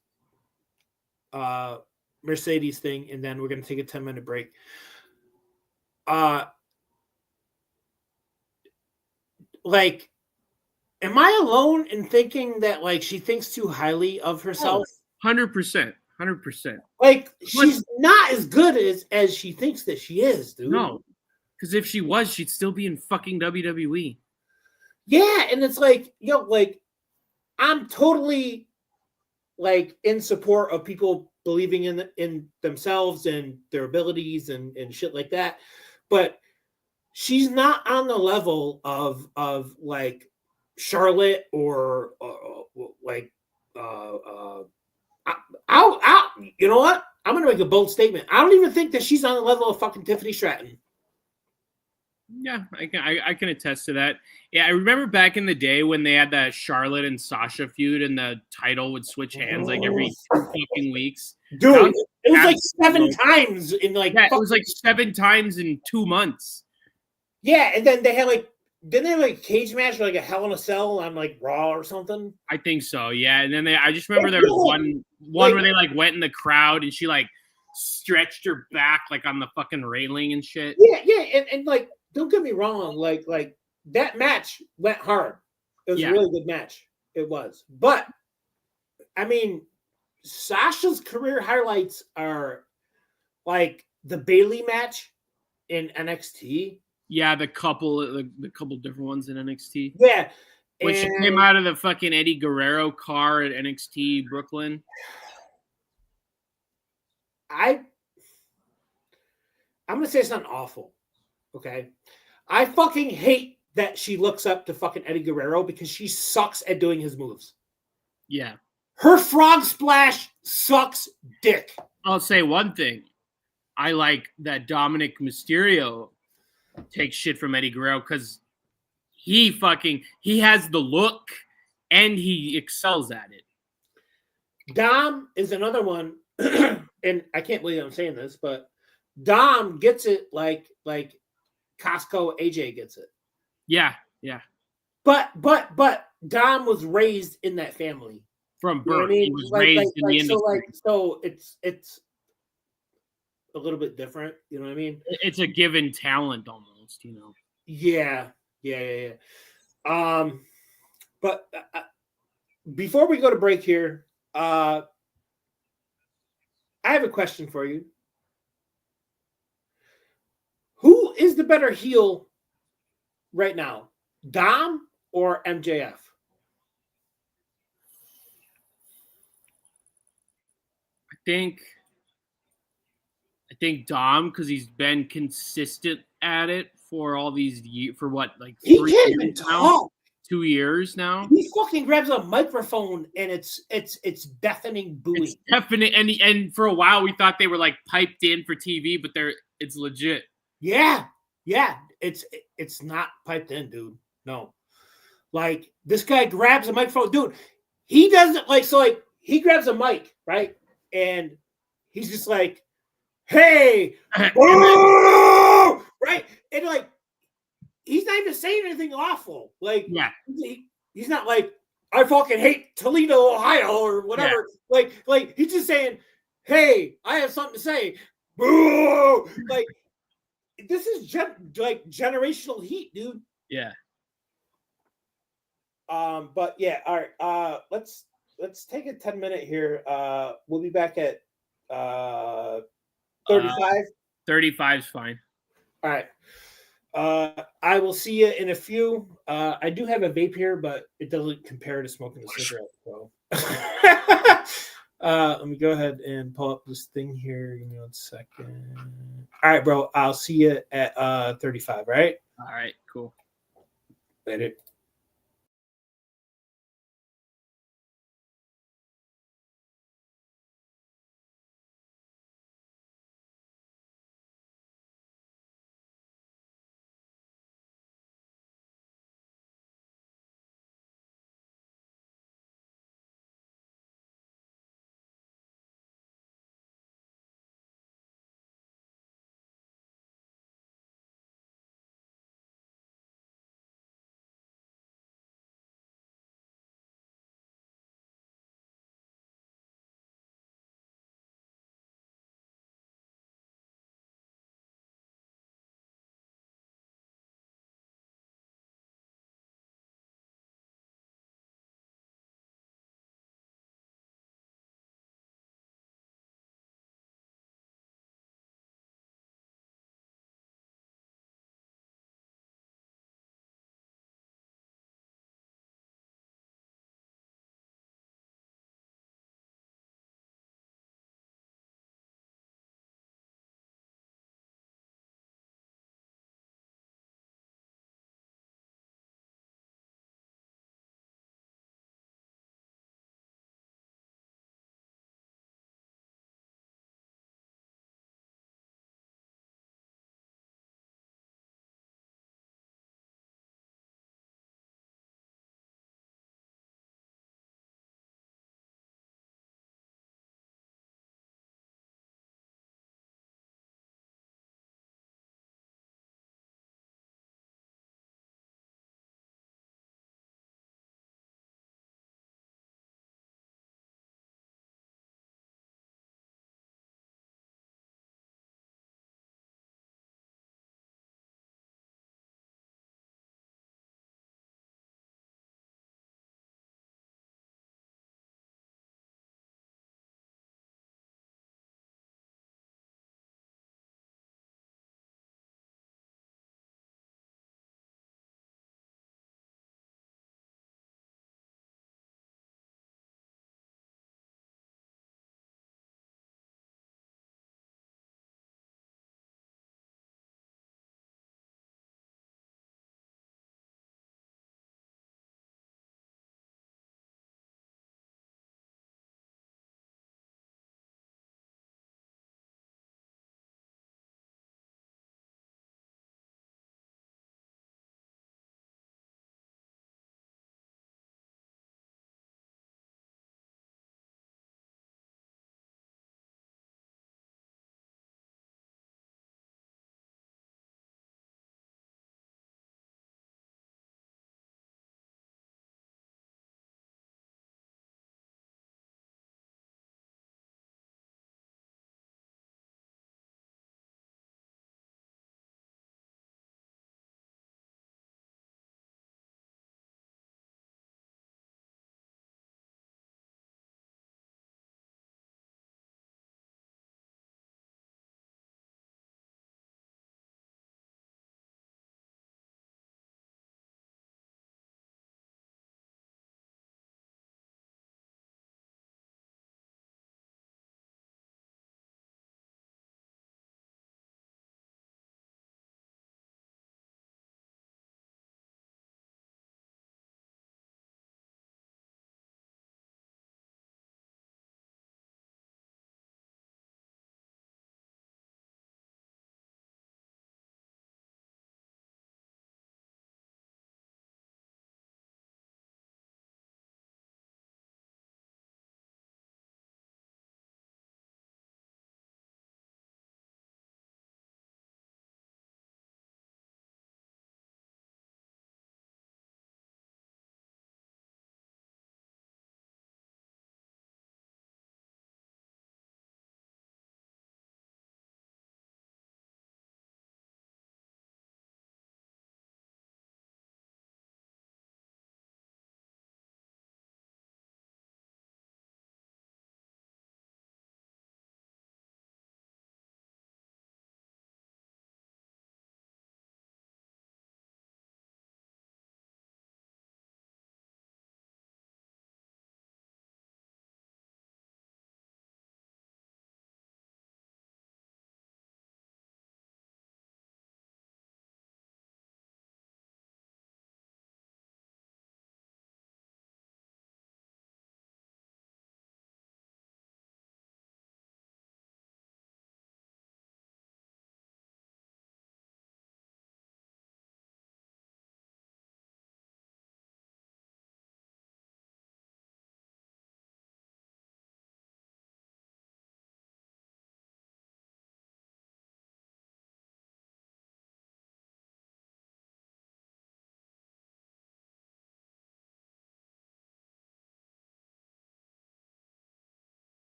Mercedes thing, and then we're going to take a 10-minute break. Like, am I alone in thinking that like she thinks too highly of herself? 100%. Like, she's not as good as she thinks that she is, dude. No, because if she was, she'd still be in fucking WWE. Yeah, and it's like, like I'm totally like in support of people believing in themselves and their abilities and shit like that, but she's not on the level of like Charlotte or like I'll you know what? I'm gonna make a bold statement. I don't even think that she's on the level of fucking Tiffany Stratton. Yeah, I can attest to that. Yeah, I remember back in the day when they had that Charlotte and Sasha feud, and the title would switch hands like every 2 fucking weeks. That Dude, was it was like absolutely 7 times in like yeah, it was fucking like 7 times in 2 months. yeah, and then they had like didn't they have like a cage match or like a Hell in a Cell on like Raw or something? I think so. Yeah, and then I just remember Like, there was no, one like where they like went in the crowd and she like stretched her back like on the fucking railing and shit. yeah, and like don't get me wrong, like that match went hard. It was a Yeah, really good match. It was, but I mean, Sasha's career highlights are like the Bailey match in NXT. yeah, the couple different ones in NXT. Yeah, When she came and out of the fucking Eddie Guerrero car at NXT Brooklyn. I I'm gonna say it's not awful. Okay, I fucking hate that she looks up to fucking Eddie Guerrero because she sucks at doing his moves. Yeah. Her frog splash sucks dick. I'll say one thing. I like that Dominic Mysterio takes shit from Eddie Guerrero because he has the look and he excels at it. Dom is another one, and I can't believe I'm saying this, but Dom gets it like Costco AJ gets it. Yeah, yeah. But Dom was raised in that family. From You know what I birth. He mean? was raised in the industry. So it's a little bit different. You know what I mean? It's a given talent almost, you know. Yeah. But before we go to break here, I have a question for you. Who is the better heel right now, Dom or MJF? I think Dom because he's been consistent at it for all these years for what like He 3 years can't even now, talk. 2 years now. He fucking grabs a microphone and it's deafening booing. It's definite, and for a while we thought they were like piped in for TV, but it's legit. Yeah, it's not piped in, dude. No, like this guy grabs a microphone, dude. He doesn't like he grabs a mic, right, and he's just like, "Hey, whoa!" right, and like he's not even saying anything awful. Like, Yeah, he's not like I fucking hate Toledo, Ohio, or whatever. yeah. Like he's just saying, "Hey, I have something to say." Boo! Like this is like generational heat, dude. Yeah. But yeah, all right. Let's take a 10-minute here. We'll be back at 35. 35 is fine. All right. I will see you in a few. I do have a vape here, but it doesn't compare to smoking a cigarette. So let me go ahead and pull up this thing here. Give me 1 second. All right, bro. I'll see you at 35, right? All right, cool. Later.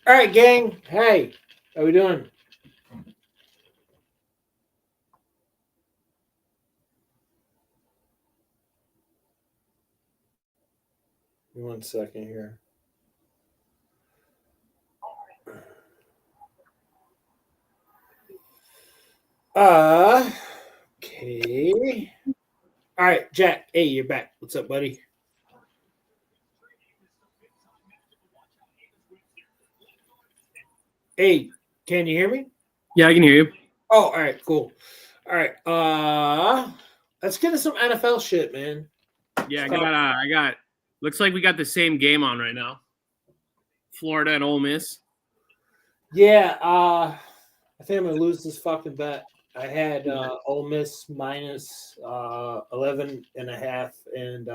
All right, gang. Hey, how we doing? One second here. Okay. All right, Jack. Hey, you're back. What's up, buddy? Hey, can you hear me? Yeah, I can hear you. Oh, all right, cool. All right. Let's get into some NFL shit, man. Yeah, I got. Looks like we got the same game on right now. Florida and Ole Miss. Yeah, I think I'm gonna lose this fucking bet. I had Ole Miss minus 11 and a half, and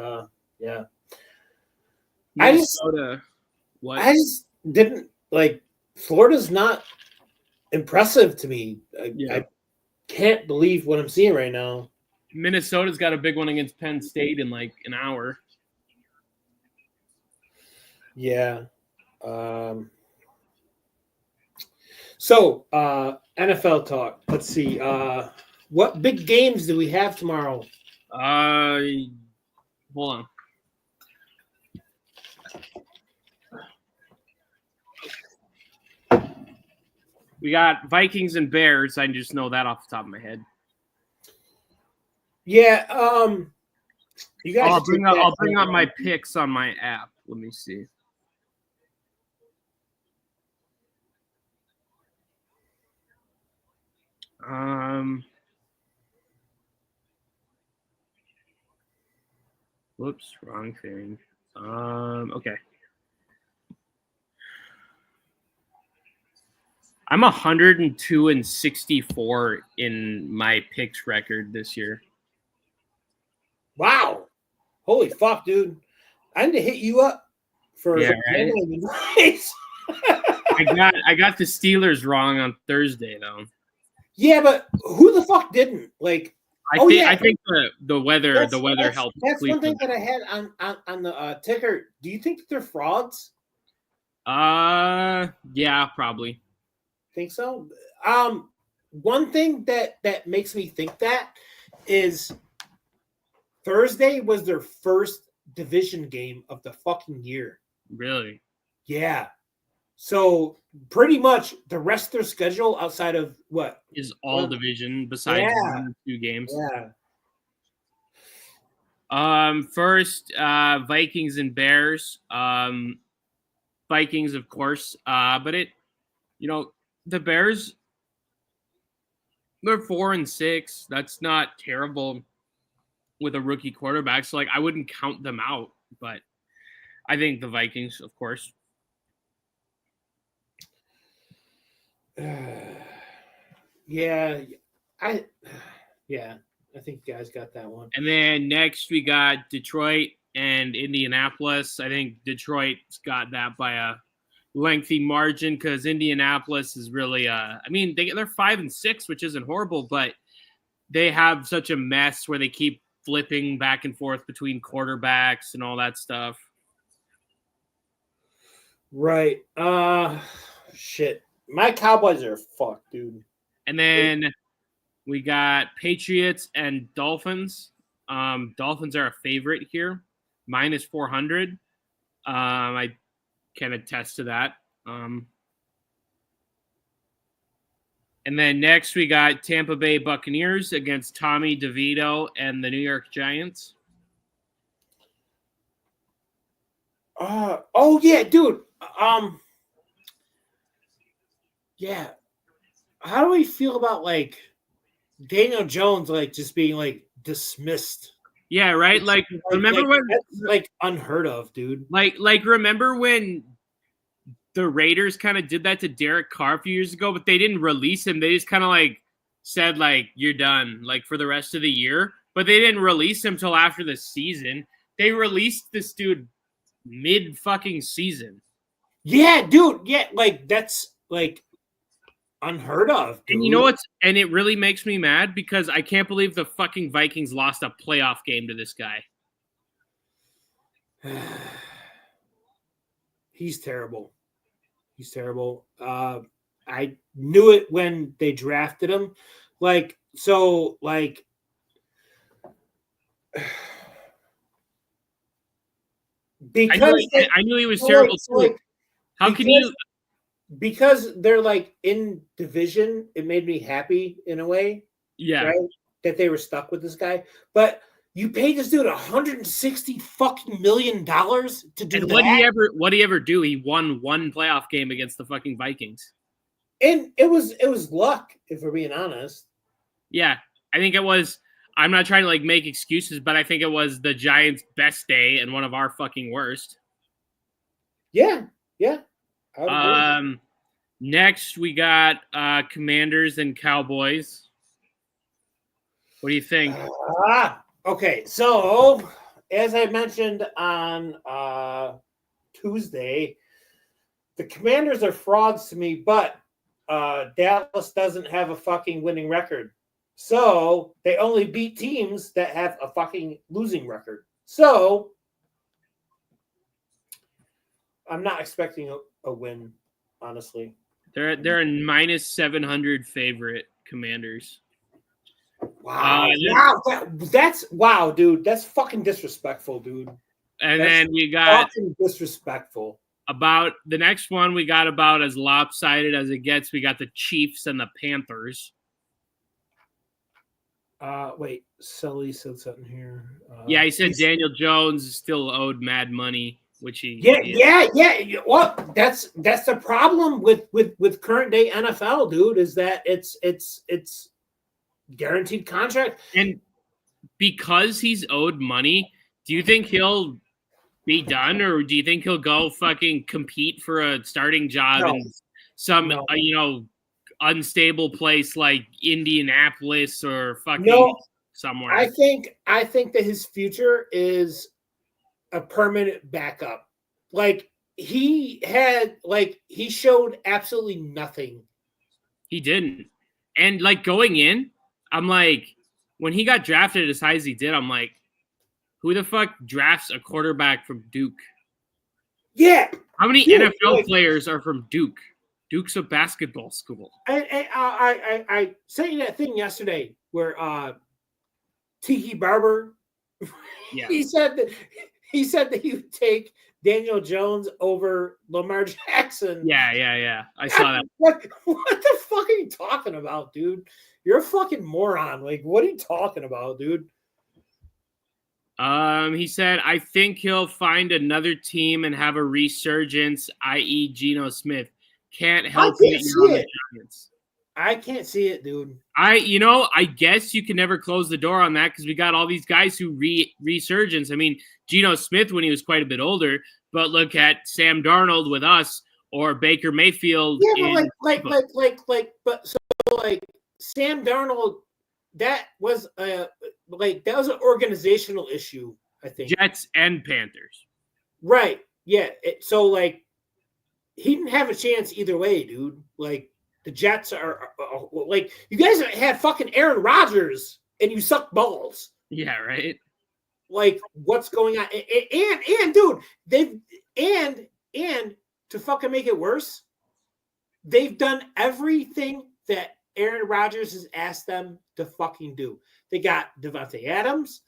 yeah. Minnesota. What? I just didn't like Florida's not impressive to me. I can't believe what I'm seeing right now. Minnesota's got a big one against Penn State in like an hour. Yeah. So NFL talk. Let's see. What big games do we have tomorrow? Hold on. We got Vikings and Bears. I just know that off the top of my head. Yeah, you guys. I'll bring up my picks on my app. Let me see. Whoops, wrong thing. Okay. I'm 102-64 in my picks record this year. Wow. Holy fuck, dude. I need to hit you up for right? advice. I got the Steelers wrong on Thursday though. Yeah, but who the fuck didn't? Like I think the weather helped. That's one thing that I had on the ticker. Do you think that they're frauds? Yeah, probably. Think so? One thing that makes me think that is Thursday was their first division game of the fucking year. Really? Yeah. So pretty much the rest of their schedule outside of what is all division besides 1 or 2 games. Yeah. First, Vikings and Bears. Vikings, of course. But the Bears, they're 4-6. That's not terrible with a rookie quarterback. So I wouldn't count them out, but I think the Vikings, of course. Yeah, I think you guys got that one. And then next we got Detroit and Indianapolis. I think Detroit's got that by a lengthy margin because Indianapolis is really they're 5-6, which isn't horrible, but they have such a mess where they keep flipping back and forth between quarterbacks and all that stuff. Right. Shit. My Cowboys are fucked, dude. And then we got Patriots and Dolphins. Dolphins are a favorite here, minus 400. I can attest to that. And then next we got Tampa Bay Buccaneers against Tommy DeVito and the New York Giants. Oh yeah, dude. Yeah. How do we feel about Daniel Jones just being dismissed? Yeah, right. Remember when that's unheard of, dude. Remember when the Raiders kind of did that to Derek Carr a few years ago, but they didn't release him. They just kind of said you're done for the rest of the year, but they didn't release him till after the season. They released this dude mid fucking season. Yeah, dude. Yeah, that's unheard of, dude. And you know what's and it really makes me mad because I can't believe the fucking Vikings lost a playoff game to this guy. He's terrible. He's terrible. I knew it when they drafted him. Like, so, like, because I knew he was so terrible like, so too. like, How can you? because they're like in division, it made me happy in a way, Yeah. right? That they were stuck with this guy. But you paid this dude $160 fucking million to do And that. What did he ever do? He won one playoff game against the fucking Vikings. And it was luck, if we're being honest. Yeah, I think it was. I'm not trying to like make excuses, but I think it was the Giants' best day and one of our fucking worst. Yeah, yeah. I would agree. Next we got Commanders and Cowboys. What do you think? Okay. So, as I mentioned on Tuesday, the Commanders are frauds to me, but Dallas doesn't have a fucking winning record. So they only beat teams that have a fucking losing record. So I'm not expecting a win, honestly. They're a minus 700 favorite, Commanders. Wow. That's wow, dude. That's fucking disrespectful, dude. And That's then we got fucking disrespectful. about the next one. We got about as lopsided as it gets. We got the Chiefs and the Panthers. Wait, Sully said something here. Yeah, he said Daniel Jones is still owed mad money, which he yeah. Well, that's the problem with current day NFL, dude, is that it's guaranteed contract. And because he's owed money, do you think he'll be done, or do you think he'll go fucking compete for a starting job in some unstable place like Indianapolis or fucking somewhere? I think that his future is a permanent backup. Like he showed absolutely nothing. He didn't. And like going in, I'm like, when he got drafted as high as he did, I'm like, who the fuck drafts a quarterback from Duke? Yeah. How many NFL players are from Duke? Duke's a basketball school. I sent you that thing yesterday where Tiki Barber, yeah, he said that he would take Daniel Jones over Lamar Jackson. Yeah. I saw that. What the fuck are you talking about, dude? You're a fucking moron. Like, what are you talking about, dude? He said, I think he'll find another team and have a resurgence, i.e. Geno Smith. Can't help it. You're on the Giants. I can't see it, dude. I guess you can never close the door on that because we got all these guys who resurgence. I mean, Geno Smith when he was quite a bit older, but look at Sam Darnold with us or Baker Mayfield. Yeah, but Sam Darnold, that was an organizational issue, I think. Jets and Panthers. Right. Yeah. He didn't have a chance either way, dude. Like, the Jets are like, you guys had fucking Aaron Rodgers and you suck balls. Yeah, right. Like, what's going on? And dude, and to fucking make it worse, they've done everything that Aaron Rodgers has asked them to fucking do. They got Devontae Adams.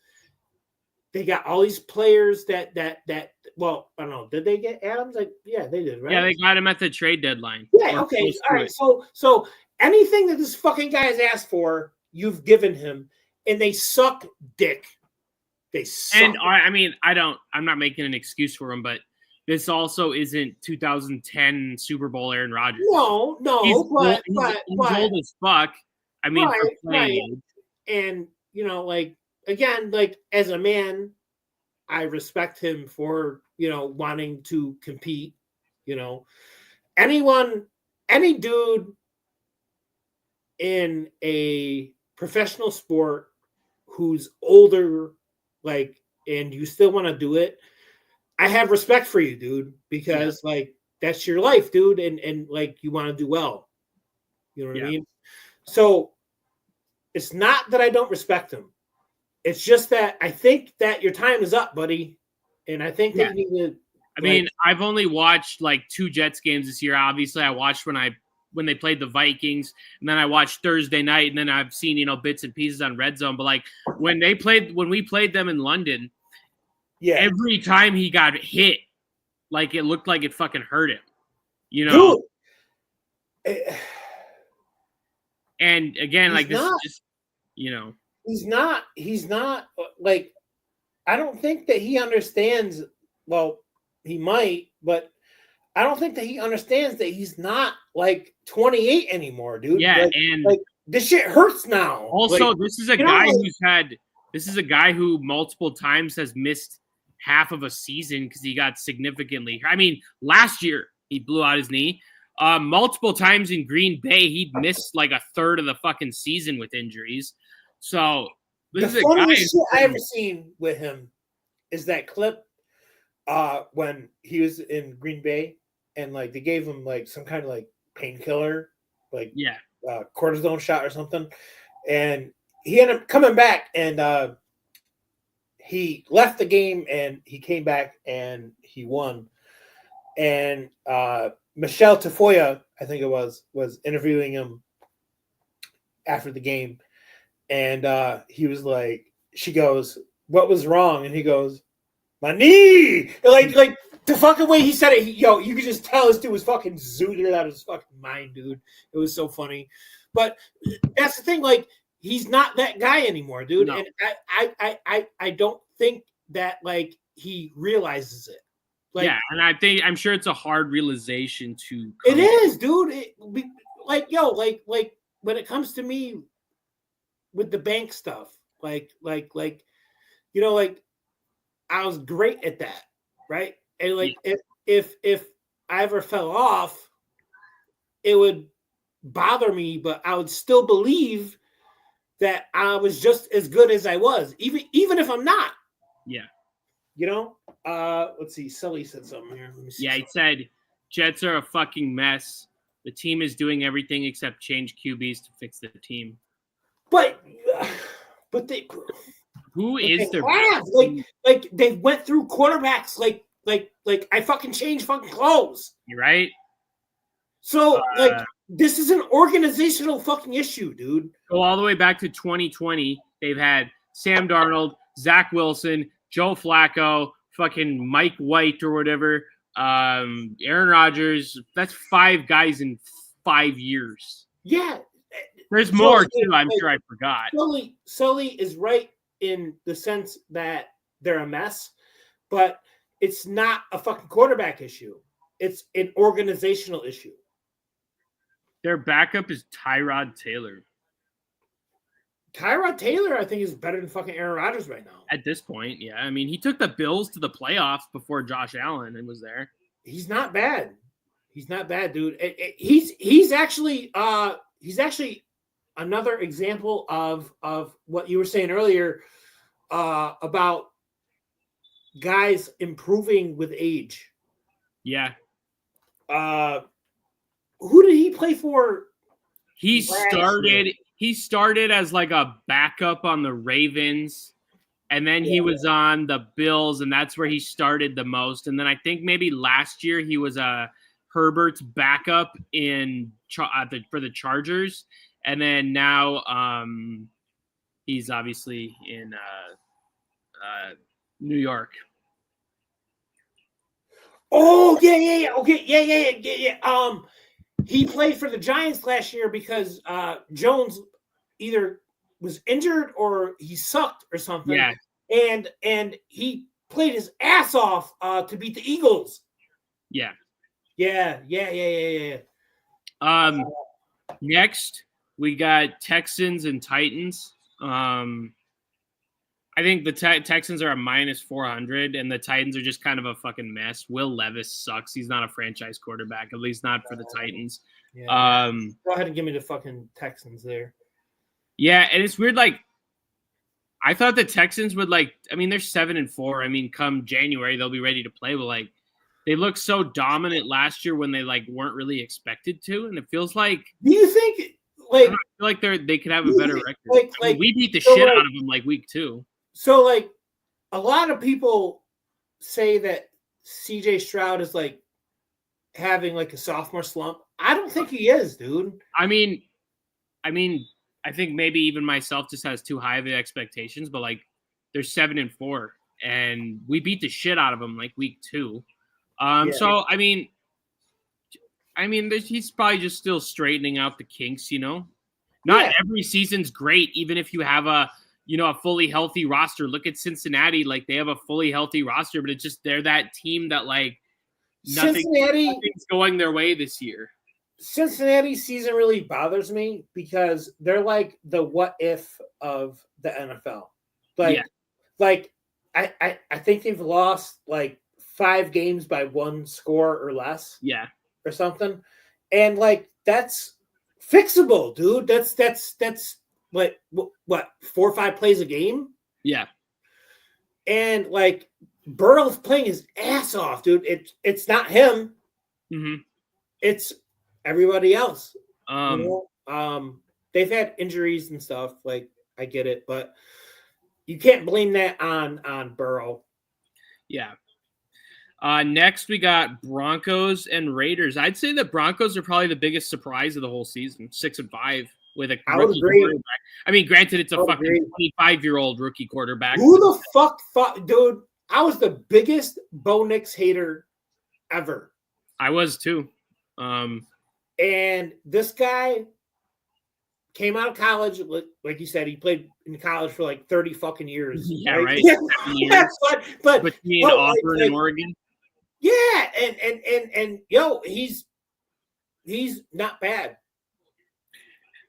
They got all these players that well, I don't know. Did they get Adams? Yeah, they did, right? Yeah, they got him at the trade deadline. Yeah, okay. All right. So anything that this fucking guy has asked for, you've given him, and they suck dick. They suck. And I'm not making an excuse for him, but this also isn't 2010 Super Bowl Aaron Rodgers. No, he's old as fuck. I mean, for playing. And again, as a man, I respect him for wanting to compete. Any dude in a professional sport who's older, and you still want to do it, I have respect for you, dude, because that's your life, dude, and you want to do well. You know what I mean? So it's not that I don't respect him. It's just that I think that your time is up, buddy. And I think that you need to I mean, I've only watched like 2 Jets games this year. Obviously, I watched when they played the Vikings, and then I watched Thursday night, and then I've seen, bits and pieces on Red Zone. But like when we played them in London, every time he got hit, like it looked like it fucking hurt him. Dude. And again, like this is just, he's not like, I don't think that he understands. Well, he might, but I don't think that he understands that he's not like 28 anymore, dude. Yeah, like this shit hurts now. Also, like, this is a guy who multiple times has missed half of a season because he got significantly. I mean, last year he blew out his knee. Multiple times in Green Bay, he'd missed like a third of the fucking season with injuries. So this is a guy shit I ever seen with him is that clip when he was in Green Bay and like they gave him like some kind of like painkiller, like cortisone shot or something, and he ended up coming back and he left the game and he came back and he won. And Michelle Tafoya, I think it was interviewing him after the game, and he was like, she goes, "What was wrong?" And he goes, "My knee." And like the fucking way he said it, you could just tell this dude was fucking zooted out of his fucking mind, dude. It was so funny. But that's the thing, like, he's not that guy anymore, dude. No. And I don't think that like he realizes it. Like, yeah, and I'm sure it's a hard realization to. It is, dude. Like when it comes to me with the bank stuff, like I was great at that, right? And like if I ever fell off, it would bother me, but I would still believe that I was just as good as I was, even if I'm not. Yeah. Let's see. Sully said something here. Let me see. Yeah, he said Jets are a fucking mess. The team is doing everything except change QBs to fix the team. But who is their like they went through quarterbacks like I fucking changed fucking clothes. You're right. So like this is an organizational fucking issue, dude. Go all the way back to 2020. They've had Sam Darnold, Zach Wilson, Joe Flacco, fucking Mike White or whatever, Aaron Rodgers. That's 5 guys in 5 years. Yeah. There's more too. I'm sure I forgot. Sully is right in the sense that they're a mess, but it's not a fucking quarterback issue. It's an organizational issue. Their backup is Tyrod Taylor. Tyrod Taylor, I think, is better than fucking Aaron Rodgers right now. At this point, yeah. I mean, he took the Bills to the playoffs before Josh Allen and was there. He's not bad. He's not bad, dude. He's actually another example of what you were saying earlier about guys improving with age. Yeah. Who did he play for? He started as like a backup on the Ravens, and then he was on the Bills, and that's where he started the most. And then I think maybe last year he was Herbert's backup for the Chargers, and then now he's obviously in New York. Oh yeah. Okay, yeah. He played for the Giants last year because Jones either was injured or he sucked or something. Yeah. And he played his ass off to beat the Eagles. Yeah. Yeah. Next, we got Texans and Titans. I think the Texans are a -400, and the Titans are just kind of a fucking mess. Will Levis sucks. He's not a franchise quarterback, at least not for the Titans. Yeah. Go ahead and give me the fucking Texans there. Yeah, and it's weird. Like, I thought the Texans would they're 7-4. I mean, come January, they'll be ready to play. But like, they looked so dominant last year when they weren't really expected to, and it feels like. Do you think I feel like they could have a better record? We beat the shit out of them week 2. So, a lot of people say that CJ Stroud is like having like a sophomore slump. I don't think he is, dude. I mean, I think maybe even myself just has too high of expectations, but like they're 7-4, and we beat the shit out of them like week 2. Yeah. So he's probably just still straightening out the kinks, you know. Not every season's great, even if you have a fully healthy roster. Look at Cincinnati, like they have a fully healthy roster, but it's just they're that team that like nothing's going their way this year. Cincinnati season really bothers me because they're like the what if of the NFL. Like I think they've lost like 5 games by 1 score or less. Yeah. Or something. And like that's fixable, dude. That's what 4 or 5 plays a game? Yeah. And like Burrow's playing his ass off, dude. It's not him. Mm-hmm. It's everybody else. You know? They've had injuries and stuff. Like I get it, but you can't blame that on Burrow. Yeah. Next we got Broncos and Raiders. I'd say the Broncos are probably the biggest surprise of the whole season. 6-5 with a rookie quarterback. I mean, granted, it's a fucking 25-year-old rookie quarterback. Who the fuck thought, dude? I was the biggest Bo Nix hater ever. I was too. And this guy came out of college, like you said, he played in college for like 30 fucking years. Yeah, right. Yeah, but between Auburn and Oregon. Yeah, and he's not bad.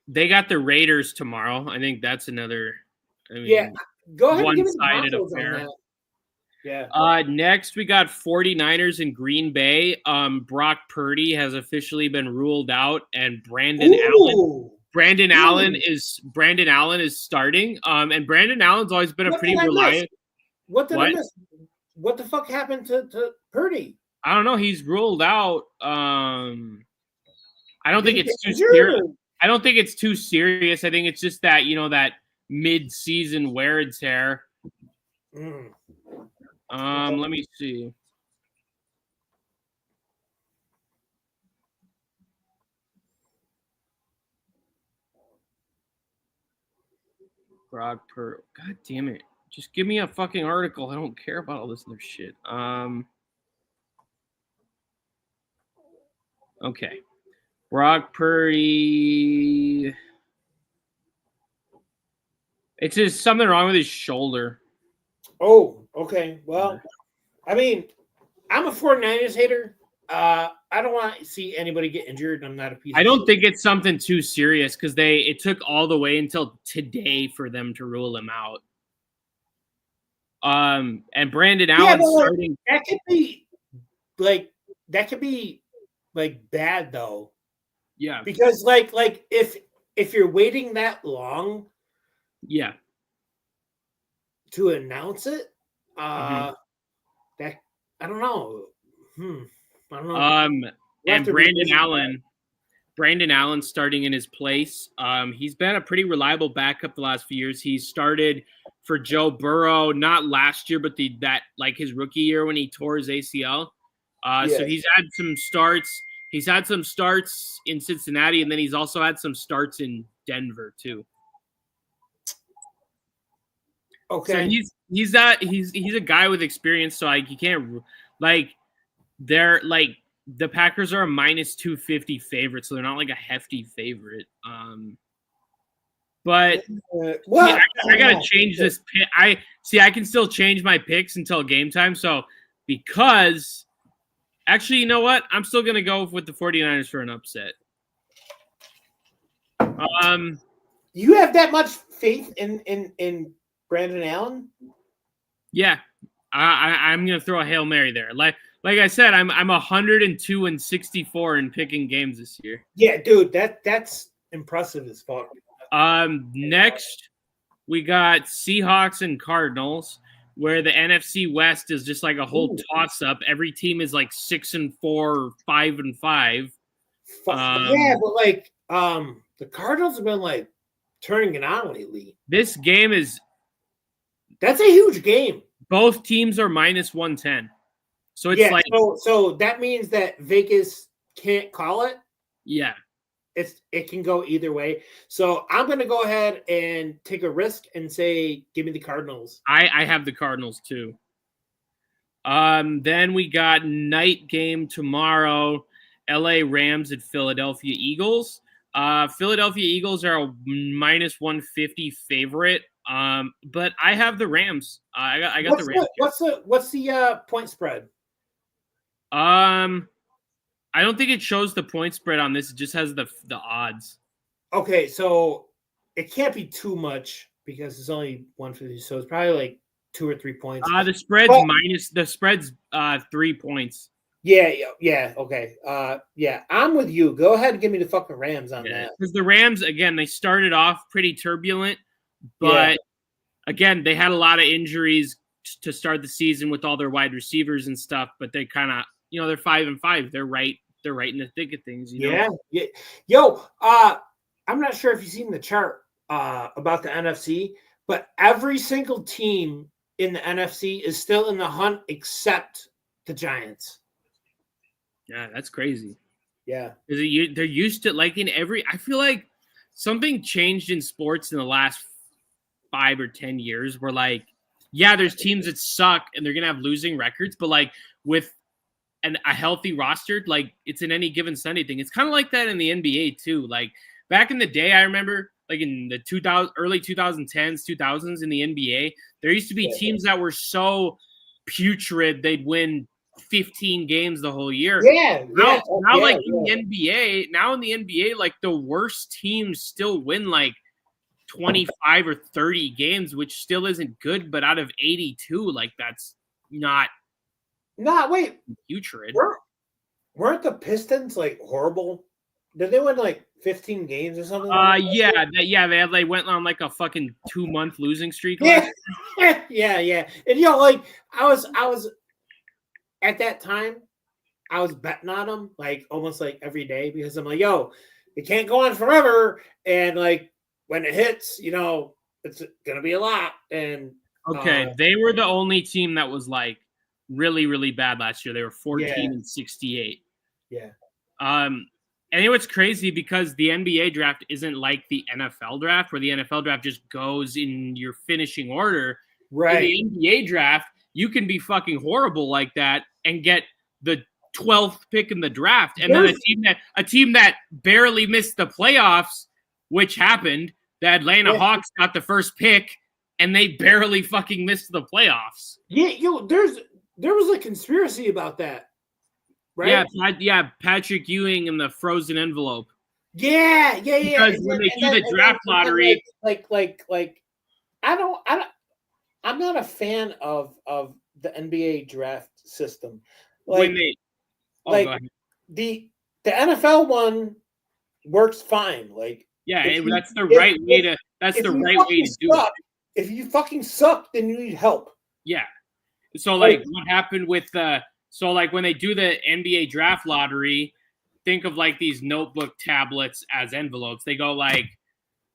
They got the Raiders tomorrow. I think that's another. Go ahead. One-sided affair. Yeah. Next we got 49ers in Green Bay. Brock Purdy has officially been ruled out, and Brandon Allen is starting. And Brandon Allen's always been a pretty reliable. What did I miss? What the fuck happened to Purdy? I don't know. He's ruled out. I don't think it's too serious. I don't think it's too serious. I think it's just that, that mid-season wear and tear. Let me see. Brock Purdy. God damn it. Just give me a fucking article. I don't care about all this other shit. Okay. Brock Purdy. It's just something wrong with his shoulder. Oh, okay. Well, I mean, I'm a 49ers hater. I don't want to see anybody get injured. I'm not a piece. I don't think it's something too serious because it took all the way until today for them to rule him out. And Brandon Allen starting. That could be bad though. Yeah. Because like if you're waiting that long. Yeah. To announce it, that I don't know. I don't know. And Brandon Allen starting in his place. He's been a pretty reliable backup the last few years. He started for Joe Burrow, not last year, but his rookie year when he tore his ACL. So he's had some starts. He's had some starts in Cincinnati, and then he's also had some starts in Denver too. Okay. So he's a guy with experience. So like you can't they're like the Packers are a -250 favorite, so they're not like a hefty favorite. But I gotta change this pick. I can still change my picks until game time. So because actually, you know what? I'm still gonna go with the 49ers for an upset. You have that much faith in Brandon Allen? Yeah. I'm gonna throw a Hail Mary there. Like I said, I'm 102-64 in picking games this year. Yeah, dude, that's impressive as fuck. Next we got Seahawks and Cardinals, where the NFC West is just like a whole toss-up. Every team is like 6-4 or 5-5. Yeah, but the Cardinals have been turning it on lately. This game that's a huge game. Both teams are -110. So it's like, so that means that Vegas can't call it. yeah. It can go either way. So I'm gonna go ahead and take a risk and say, give me the Cardinals. I have the Cardinals too. Then we got night game tomorrow. LA Rams at Philadelphia Eagles. Philadelphia Eagles are a minus 150 favorite. But I have the Rams. I got the Rams. What's the point spread? I don't think it shows the point spread on this. It just has the odds. Okay, so it can't be too much because it's only 150. So it's probably like 2 or 3 points. The spread's 3 points. Yeah. Okay. Yeah, I'm with you. Go ahead and give me the fucking Rams on that. Because the Rams, again, they started off pretty turbulent, but again, they had a lot of injuries to start the season with all their wide receivers and stuff. But they kind of, they're 5-5. They're right in the thick of things. Yeah. Yo, I'm not sure if you've seen the chart about the NFC, but every single team in the NFC is still in the hunt except the Giants. Yeah, that's crazy. Yeah. They're used to, like, I feel like something changed in sports in the last 5 or 10 years where, like, yeah, there's teams that suck and they're going to have losing records, but, like, with a healthy roster, like, it's an any given Sunday thing. It's kind of like that in the NBA too. Like, back in the day, I remember, like, in the early 2010s, 2000s in the NBA, there used to be teams that were so putrid they'd win 15 games the whole year. In the NBA, like, the worst teams still win like 25 or 30 games, which still isn't good, but out of 82, like, that's not putrid. Weren't the Pistons like horrible? Did they win like 15 games or something? They went on like a fucking 2-month losing streak. Yeah. And like I was at that time, I was betting on them like almost like every day because I'm like, yo, it can't go on forever. And like when it hits, it's gonna be a lot. And they were the only team that was like really, really bad last year. They were 14-68. Yeah. And what's crazy because the NBA draft isn't like the NFL draft, where the NFL draft just goes in your finishing order. Right. In the NBA draft, you can be fucking horrible like that and get the 12th pick in the draft, and then a team that barely missed the playoffs, which happened. The Atlanta Hawks got the first pick, and they barely fucking missed the playoffs. Yeah, there was a conspiracy about that, right? Yeah, Patrick Ewing in the frozen envelope. Yeah. Because when they do the draft lottery, I'm not a fan of the NBA draft system. The NFL one works fine. Like, that's the right way to do it. If you fucking suck, then you need help. Yeah. So, like, what happened with when they do the NBA draft lottery, think of like these notebook tablets as envelopes. They go like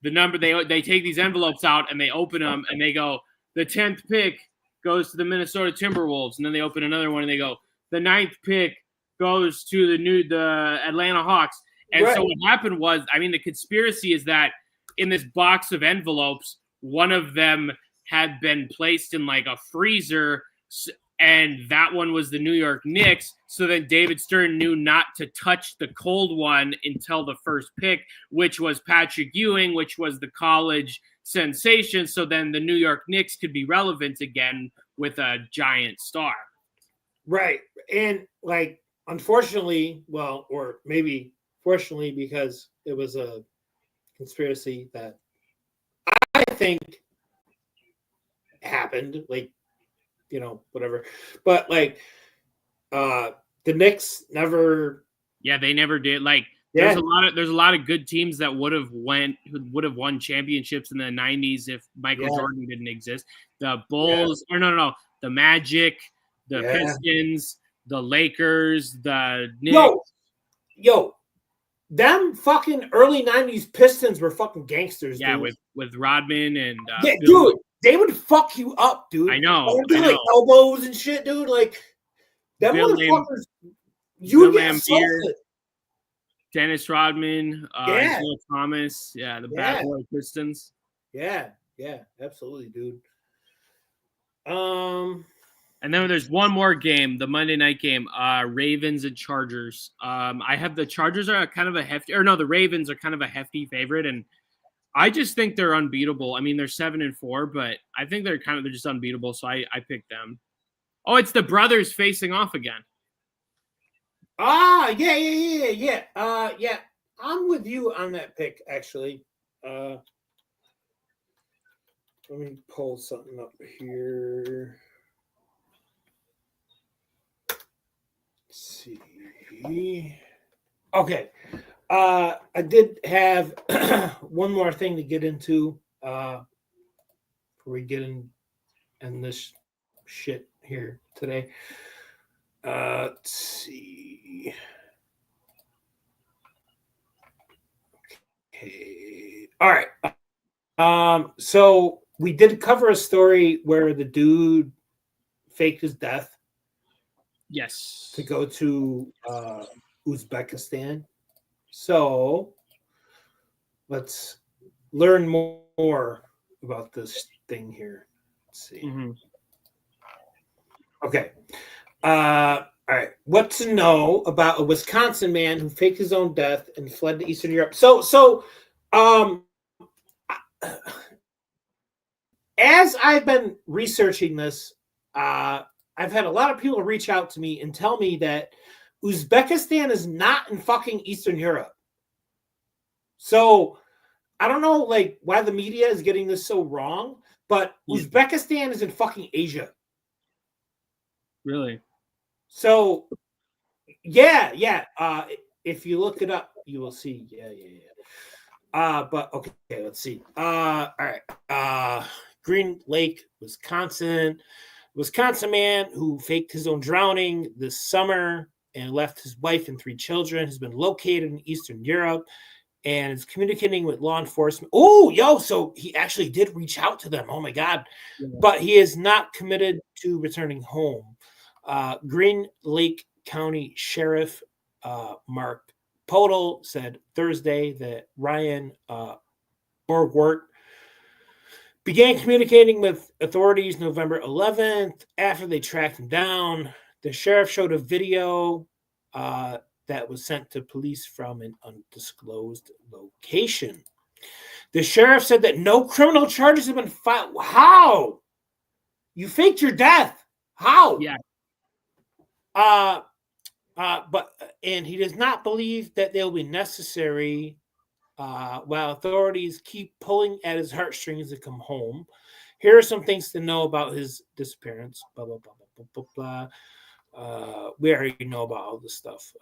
the number, they take these envelopes out and they open them and they go, the 10th pick goes to the Minnesota Timberwolves. And then they open another one and they go, the 9th pick goes to the Atlanta Hawks. And so what happened was, the conspiracy is that in this box of envelopes, one of them had been placed in like a freezer, and that one was the New York Knicks. So then David Stern knew not to touch the cold one until the first pick, which was Patrick Ewing, which was the college sensation. So then the New York Knicks could be relevant again with a giant star. Right. And like, unfortunately, or maybe fortunately, because it was a conspiracy that I think happened, like, whatever. But like, the Knicks never. Yeah, they never did. Like, there's a lot of good teams that would have won championships in the 90s if Michael Jordan didn't exist. The Bulls, the Magic, the Pistons, the Lakers, the Knicks. Yo, them fucking early 90s Pistons were fucking gangsters. Yeah, dude. with Rodman and dude, they would fuck you up, dude. I know. Like elbows and shit, dude. Like, That Bill motherfuckers, you would get Lambier, assaulted. Dennis Rodman, Yeah. Isaiah Thomas, the Yeah. Bad Boy Pistons. Yeah, absolutely, dude. And then there's one more game, the Monday night game, Ravens and Chargers. I have the Chargers are kind of a hefty, or no, the Ravens are kind of a hefty favorite, and I just think they're unbeatable. I mean, they're 7-4, but I think they're just unbeatable, so I picked them. Oh, it's the brothers facing off again. Yeah. I'm with you on that pick, actually. Let me pull something up here. Let's see. Okay. I did have one more thing to get into before we get in this shit here today. Let's see. Okay. All right. So we did cover a story where the dude faked his death. Yes. To go to Uzbekistan. So let's learn more about this thing here. Let's see. Mm-hmm. Okay. All right. What to know about a Wisconsin man who faked his own death and fled to Eastern Europe? So, as I've been researching this, I've had a lot of people reach out to me and tell me that Uzbekistan is not in fucking Eastern Europe. So I don't know like why the media is getting this so wrong, but Uzbekistan is in fucking Asia. Really? So yeah. If you look it up, you will see. Yeah. But okay, let's see. All right. Green Lake, Wisconsin. Wisconsin man who faked his own drowning this summer and left his wife and 3 children has been located in Eastern Europe and is communicating with law enforcement. So he actually did reach out to them. Oh my God. Yeah. But he is not committed to returning home. Green Lake County Sheriff Mark Podol said Thursday that Ryan Borgwart began communicating with authorities November 11th after they tracked him down. The sheriff showed a video that was sent to police from an undisclosed location. The sheriff said that no criminal charges have been filed. How? You faked your death. How? Yeah. And he does not believe that they'll be necessary while authorities keep pulling at his heartstrings to come home. Here are some things to know about his disappearance. Blah, blah, blah, blah, blah, blah. We already know about all this stuff.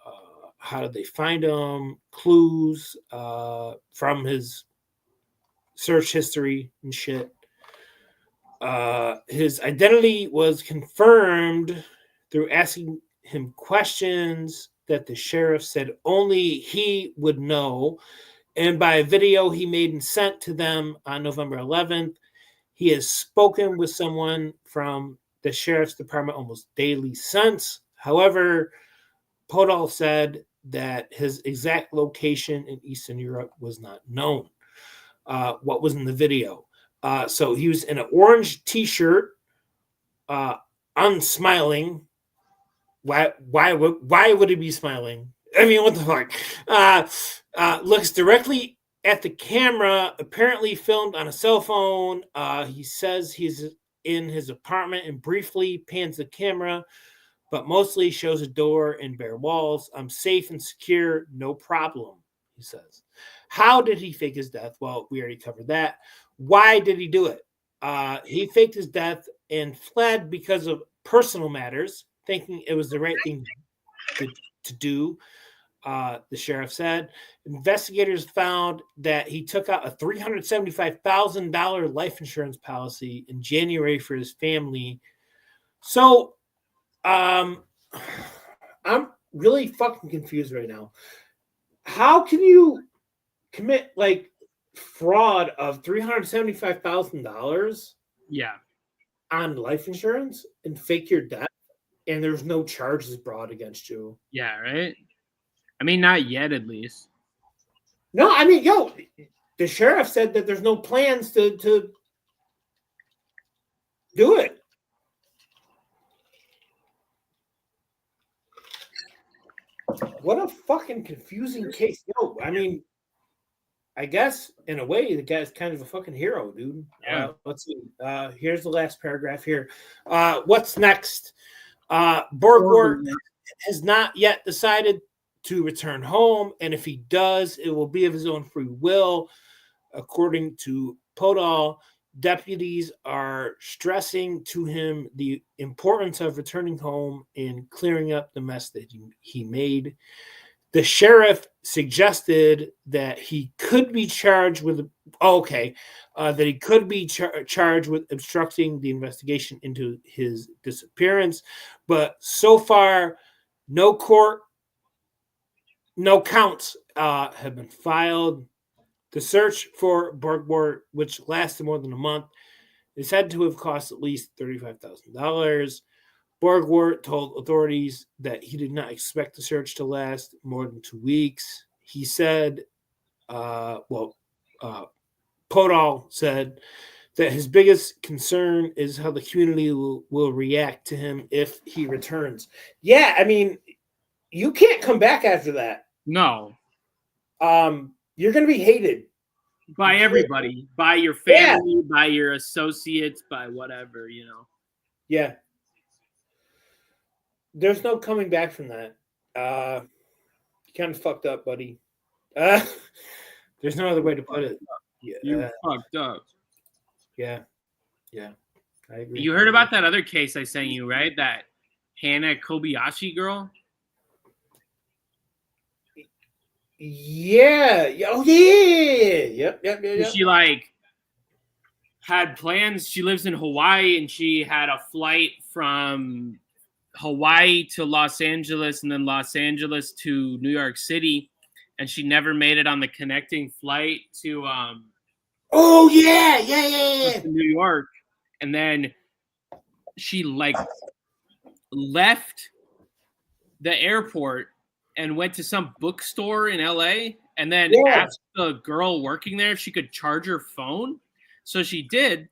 How did they find him? Clues from his search history and shit. His identity was confirmed through asking him questions that the sheriff said only he would know. And by a video he made and sent to them on November 11th, he has spoken with someone from the sheriff's department almost daily since. However, Podol said that his exact location in Eastern Europe was not known. What was in the video? So he was in an orange T-shirt, unsmiling. Why would he be smiling? I mean, what the fuck? Looks directly at the camera, apparently filmed on a cell phone. He says he's in his apartment and briefly pans the camera, but mostly shows a door and bare walls. I'm safe and secure, no problem, he says. How did he fake his death? Well, we already covered that. Why did he do it? He faked his death and fled because of personal matters, thinking it was the right thing to do. The sheriff said. Investigators found that he took out a $375,000 life insurance policy in January for his family. So, I'm really fucking confused right now. How can you commit like fraud of $375,000? Yeah. On life insurance and fake your death? and there's no charges brought against you. Yeah, right? I mean, not yet, at least. No, I mean, yo, the sheriff said that there's no plans to do it. What a fucking confusing case. Yo, I mean, I guess in a way, the guy's kind of a fucking hero, dude. Yeah. Let's see. Here's the last paragraph here. What's next? Borgward has not yet decided to return home, and if he does, it will be of his own free will. According to Podol, deputies are stressing to him the importance of returning home and clearing up the mess that he made. The sheriff suggested that he could be charged with that he could be charged with obstructing the investigation into his disappearance, but so far no counts have been filed. The search for Borgward, which lasted more than a month, is said to have cost at least $35,000. Borgward told authorities that he did not expect the search to last more than 2 weeks. He said, Podol said that his biggest concern is how the community will react to him if he returns. Yeah, I mean, you can't come back after that. No. You're going to be hated. By everybody. By your family, by your associates, by whatever, you know. Yeah. There's no coming back from that. You kind of fucked up, buddy. There's no other way to put it. You fucked up. Yeah. Yeah. I agree. You heard about that other case I sent you, right? That Hannah Kobayashi girl? Yeah. Oh, yeah. Yep. She, like, had plans. She lives in Hawaii, and she had a flight from Hawaii to Los Angeles and then Los Angeles to New York City, and she never made it on the connecting flight to New York. And then she like left the airport and went to some bookstore in LA and then asked the girl working there if she could charge her phone. So she did.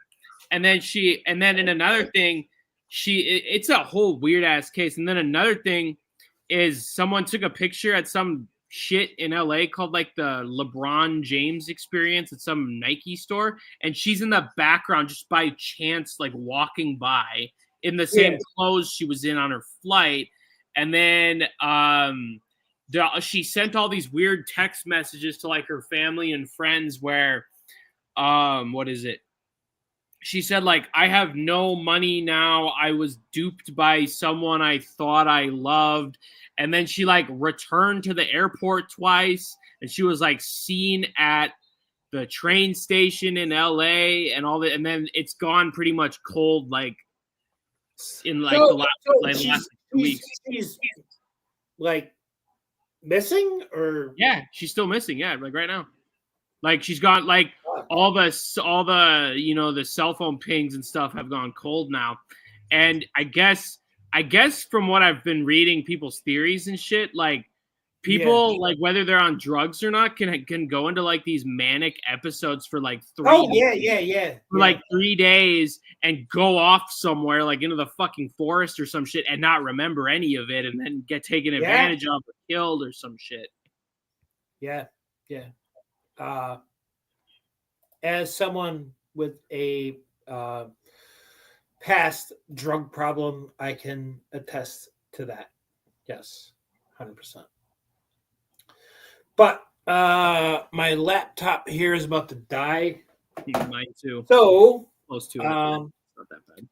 And then in another thing, it's a whole weird ass case. And then another thing is someone took a picture at some shit in LA called like the LeBron James experience at some Nike store. And she's in the background just by chance, like walking by in the same clothes she was in on her flight. And then she sent all these weird text messages to like her family and friends where, what is it? She said, like, I have no money now. I was duped by someone I thought I loved. And then she, like, returned to the airport twice. And she was, like, seen at the train station in L.A. and all that. And then it's gone pretty much cold, like, in, like, the last 2 weeks. She's, like, missing? Or yeah, she's still missing. Yeah, like, right now. Like she's got like all the you know the cell phone pings and stuff have gone cold now, and I guess from what I've been reading, people's theories and shit, like people like whether they're on drugs or not can go into like these manic episodes for like 3 days, for like 3 days and go off somewhere like into the fucking forest or some shit and not remember any of it and then get taken advantage of or killed or some shit. Yeah. As someone with a past drug problem, I can attest to that. Yes, 100%. But my laptop here is about to die. Mine too. So close to it. Not that bad.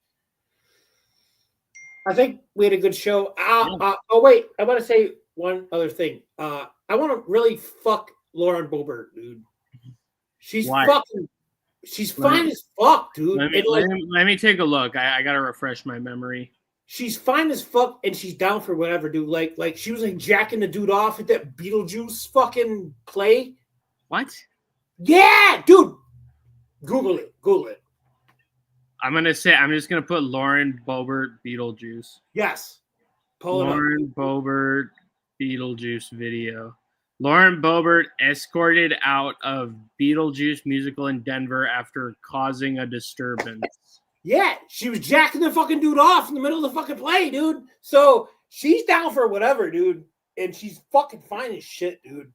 I think we had a good show. Oh wait, I want to say one other thing. I want to really fuck Lauren Boebert, dude. She's she's fine as fuck, dude. Let me take a look. I gotta refresh my memory. She's fine as fuck, and she's down for whatever, dude. Like she was like jacking the dude off at that Beetlejuice fucking play. What? Yeah, dude. Google it. I'm just gonna put Lauren Boebert Beetlejuice. Yes. Pull it up. Lauren Boebert Beetlejuice video. Lauren Boebert escorted out of Beetlejuice musical in Denver after causing a disturbance. Yeah, she was jacking the fucking dude off in the middle of the fucking play, dude. So she's down for whatever, dude. And she's fucking fine as shit, dude.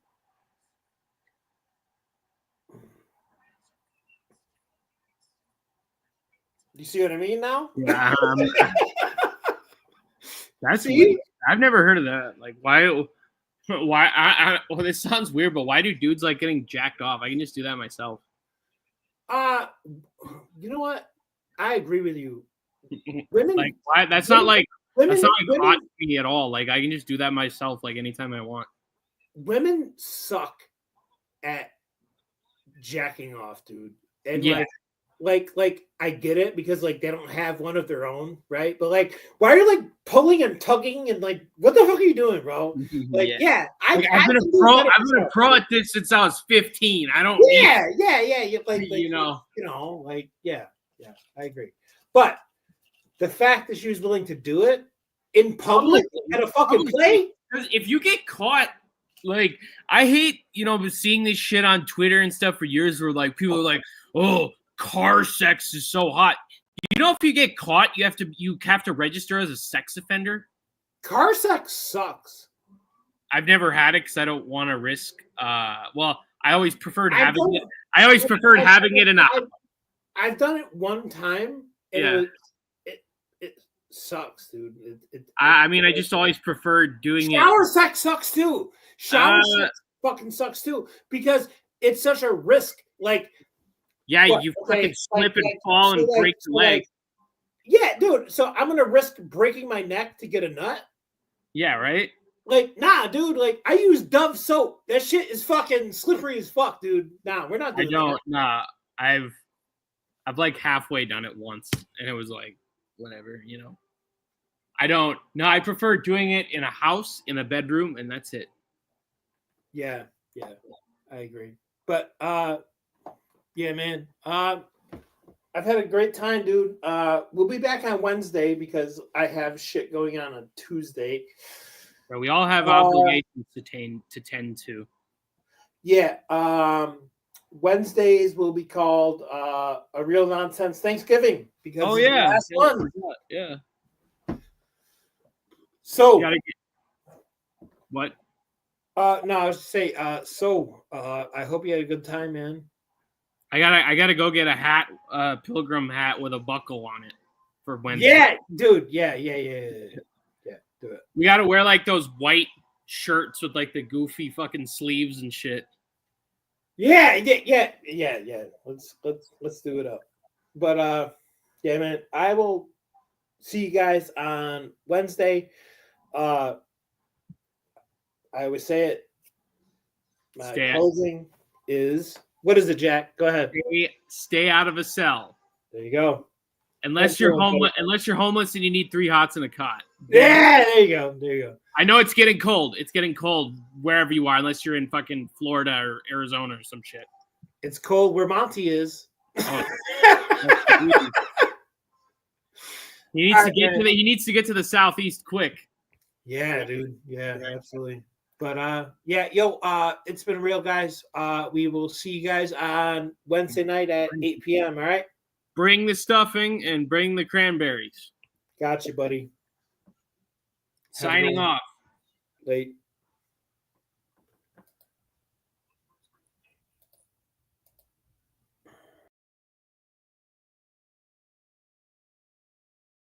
You see what I mean now? Yeah, that's See? weird. I've never heard of that. Like, why? Well, this sounds weird, but why do dudes like getting jacked off? I can just do that myself. You know what? I agree with you. Women, Like, why? That's women, not like women, that's not like women, hot to me at all. Like, I can just do that myself, like anytime I want. women suck at jacking off, dude. And Yeah. like I get it because like they don't have one of their own, right? But like, why are you like pulling and tugging and like, what the fuck are you doing, bro? Like, I've been a pro at this since I was 15. I don't. Yeah, like you know, yeah, I agree. But the fact that she was willing to do it in public at a fucking play, because if you get caught, like I hate, seeing this shit on Twitter and stuff for years where like people are like, oh, car sex is so hot. If you get caught, you have to register as a sex offender. Car sex sucks. I've never had it because I don't want to risk. Well, I always preferred having it. I always preferred having it in a. I've done it one time. And it sucks, dude. I mean, I just always preferred doing it. Shower sex sucks too. Shower sex fucking sucks too because it's such a risk. Like, yeah, you fucking slip and fall and break your leg. Yeah, dude. So I'm gonna risk breaking my neck to get a nut. Yeah, right. Like, nah, dude. Like, I use Dove soap. That shit is fucking slippery as fuck, dude. Nah, we're not doing that. Nah, I've like halfway done it once, and it was like, whatever, I don't. No, I prefer doing it in a house, in a bedroom, and that's it. Yeah, I agree. But yeah, man. I've had a great time, dude. We'll be back on Wednesday because I have shit going on Tuesday. Right, we all have obligations to tend to. Yeah. Wednesdays will be called a real nonsense Thanksgiving because it's the last one. Yeah. So what? No, I was just say I hope you had a good time, man. I gotta go get a hat, pilgrim hat with a buckle on it for Wednesday. Yeah, dude. Yeah. Do it. We gotta wear like those white shirts with like the goofy fucking sleeves and shit. Yeah. Let's do it up. But yeah, man. I will see you guys on Wednesday. I always say it. My closing is what is it, Jack? Go ahead. Stay out of a cell. There you go. Unless you're homeless and you need 3 hots and a cot. Yeah, there you go. I know it's getting cold. It's getting cold wherever you are, unless you're in fucking Florida or Arizona or some shit. It's cold where Monty is. He needs to get to the southeast quick. Yeah, dude. Yeah, absolutely. But it's been real, guys. We will see you guys on Wednesday night at 8 p.m. All right. Bring the stuffing and bring the cranberries. Gotcha, buddy. Signing off. Late.